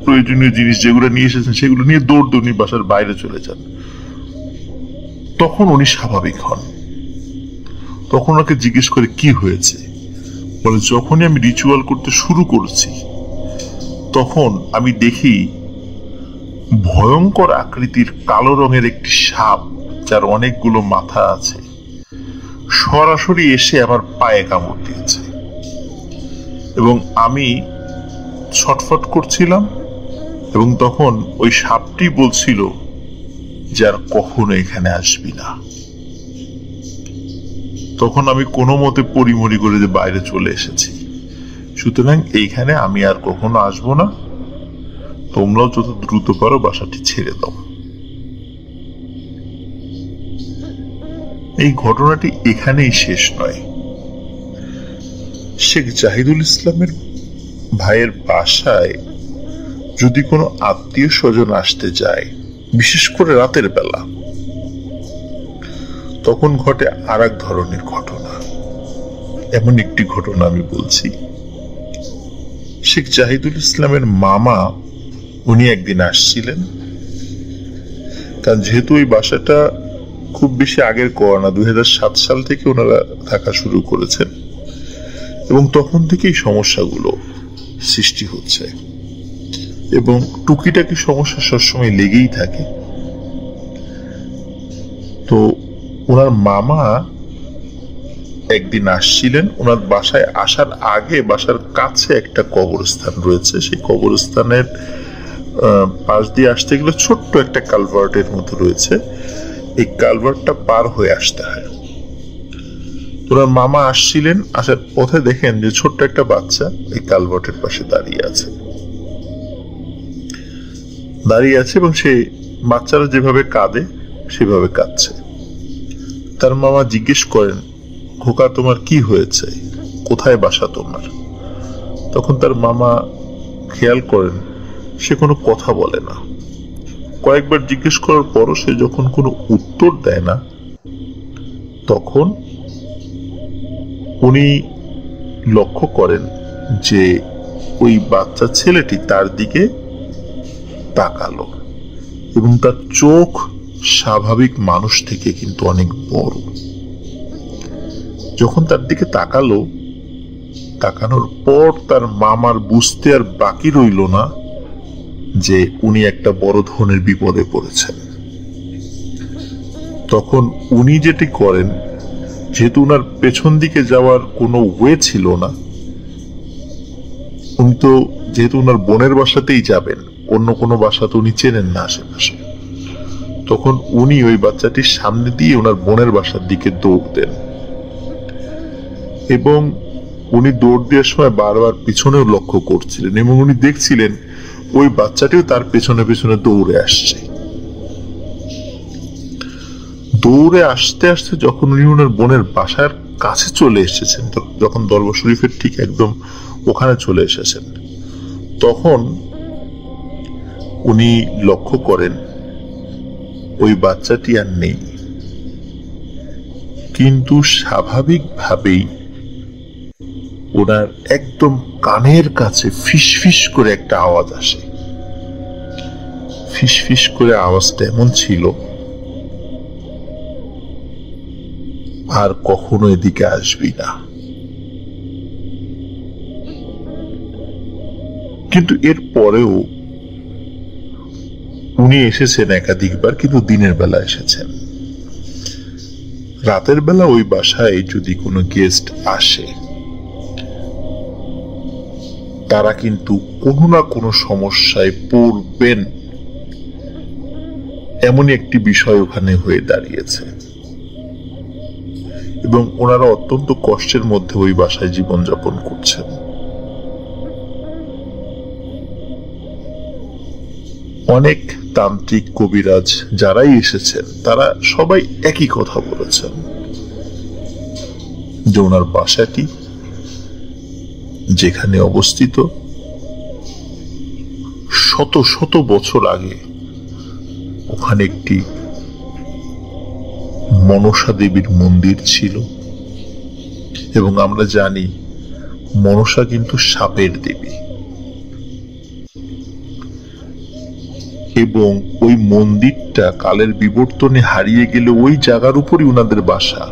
প্রয়োজনীয় জিনিস যেগুলো নিয়ে এসেছেন সেগুলো নিয়ে দৌড় উনি বাসার বাইরে চলে যান। তখন উনি স্বাভাবিক হন। তখন ওনাকে জিজ্ঞেস করে কি হয়েছে, বলে যখনই আমি রিচুয়াল করতে শুরু করেছি তখন আমি দেখি ভয়ঙ্কর আকৃতির কালো রঙের একটি সাপ, যার অনেকগুলো মাথা আছে, সরাসরি এসে আমার পায়ে কামড় দিয়েছে এবং আমি ছটফট করছিলাম এবং তখন ওই সাপটি বলছিল যে আর কখনো এখানে আসবি না। তখন আমি কোনো মতে পরিমরি করে যে বাইরে চলে এসেছি। সুতরাং এইখানে আমি আর কখনো আসবো না, তোমরাও যত দ্রুত পারো বাসাটি ছেড়ে দাও। এই ঘটনাটি এখানেই শেষ নয়। শেখ জাহিদুল ইসলামের ভাইয়ের বাসায় যদি কোনো আত্মীয় স্বজন আসতে যায়, বিশেষ করে রাতের বেলা, তখন ঘটে আর এক ধরনের ঘটনা। এমন একটি ঘটনা আমি বলছি। শেখ জাহিদুল ইসলামের মামা উনি একদিন আসছিলেন, কারণ যেহেতু ওই বাসাটা খুব বেশি আগের করা না, 2007 সাল থেকে ওনারা থাকা শুরু করেছেন এবং তখন থেকেই সমস্যাগুলো সৃষ্টি হচ্ছে এবং টুকিটাকি সমস্যা সবসময় লেগেই থাকে। তো ওনার মামা একদিন আসছিলেন। ওনার বাসায় আসার আগে বাসার কাছে একটা কবরস্থান রয়েছে, সেই কবরস্থানের পাশ দিয়ে আসতে গেলে ছোট্ট একটা কালভার্টের মতো রয়েছে, এই কালভার্টটা পার হয়ে আসতে হয়। ওনার মামা আসছিলেন, আসার পথে দেখেন যে ছোট্ট একটা বাচ্চা এই কালভার্টের পাশে দাঁড়িয়ে আছে এবং সেই বাচ্চারা যেভাবে কাঁদে সেভাবে কাঁদছে। তার মামা জিজ্ঞেস করেন, খোকা তোমার কি হয়েছে, কোথায় বাসা তোমার? তখন তার মামা খেয়াল করেন সে কোনো কথা বলে না। কয়েকবার জিজ্ঞেস করার পরও সে যখন কোনো উত্তর দেয় না, তখন উনি লক্ষ্য করেন যে ওই বাচ্চা ছেলেটি তার দিকে তাকালো এবং তার চোখ স্বাভাবিক মানুষ থেকে কিন্তু অনেক বড়। যখন তার দিকে তাকানোর পর তার মামার বুঝতে আর বাকি রইল না যে উনি একটা বড় ধরনের বিপদে পড়েছেন। তখন উনি যেটি করেন, যেহেতু উনার পেছন দিকে যাওয়ার কোনো ওয়ে ছিল না, উনি তো যেহেতু উনার বোনের বাসাতেই যাবেন, অন্য কোনো বাসা তো উনি চেনেন না আশেপাশে, তখন উনি ওই বাচ্চাটির সামনে দিয়ে ওনার বোনের বাসার দিকে দৌড় দেন এবং উনি দৌড় দেওয়ার সময় বারবার পিছনেও লক্ষ্য করছিলেন এবং উনি দেখছিলেন ওই বাচ্চাটিও তার পেছনে পেছনে দৌড়ে আসছে। দৌড়ে আসতে আসতে যখন উনি ওনার বোনের বাসার কাছে চলে এসেছেন, যখন দরবার শরীফের ঠিক একদম ওখানে চলে এসেছেন, তখন উনি লক্ষ্য করেন ওই বাচ্চাটি আর নেই, কিন্তু স্বাভাবিকভাবেই ওনার একদম কানের কাছে ফিসফিস করে একটা আওয়াজ আসে। ফিসফিস করে আওয়াজটা এমন ছিল, আর কখনো এদিকে আসবি না। কিন্তু এর পরেও উনি এসেছেন একাধিকবার, কিন্তু দিনের বেলা এসেছেন। রাতের বেলা ওই বাসায় যদি কোনো গেস্ট আসে, তারা কিন্তু কোনো না কোনো সমস্যায় পড়বেন, এমনই একটি বিষয় ওখানে হয়ে দাঁড়িয়েছে। এবং ওনারা অত্যন্ত কষ্টের মধ্যে ওই বাসায় জীবনযাপন করছেন। অনেক তান্ত্রিক, কবিরাজ যারাই এসেছেন, তারা সবাই একই কথা বলেছেন যে ওনার বাসাটি যেখানে অবস্থিত, শত শত বছর আগে ওখানে একটি মনসা দেবীর মন্দির ছিল। এবং আমরা জানি মনসা কিন্তু সাপের দেবী, এবং ওই মন্দিরটা কালের বিবর্তনে হারিয়ে গেলে ওই জায়গার উপরই ওনাদের বাসা।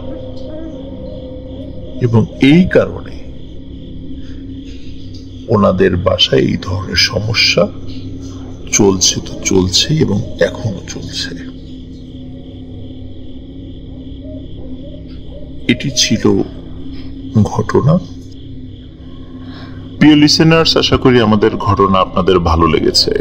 এবং এই কারণে ওনাদের বাসায় এই ধরনের সমস্যা চলছে তো চলছে, এবং এখনো চলছে। এটি ছিল ঘটনা। প্রিয় লিসেনার্স, আশা করি আমাদের ঘটনা আপনাদের ভালো লেগেছে।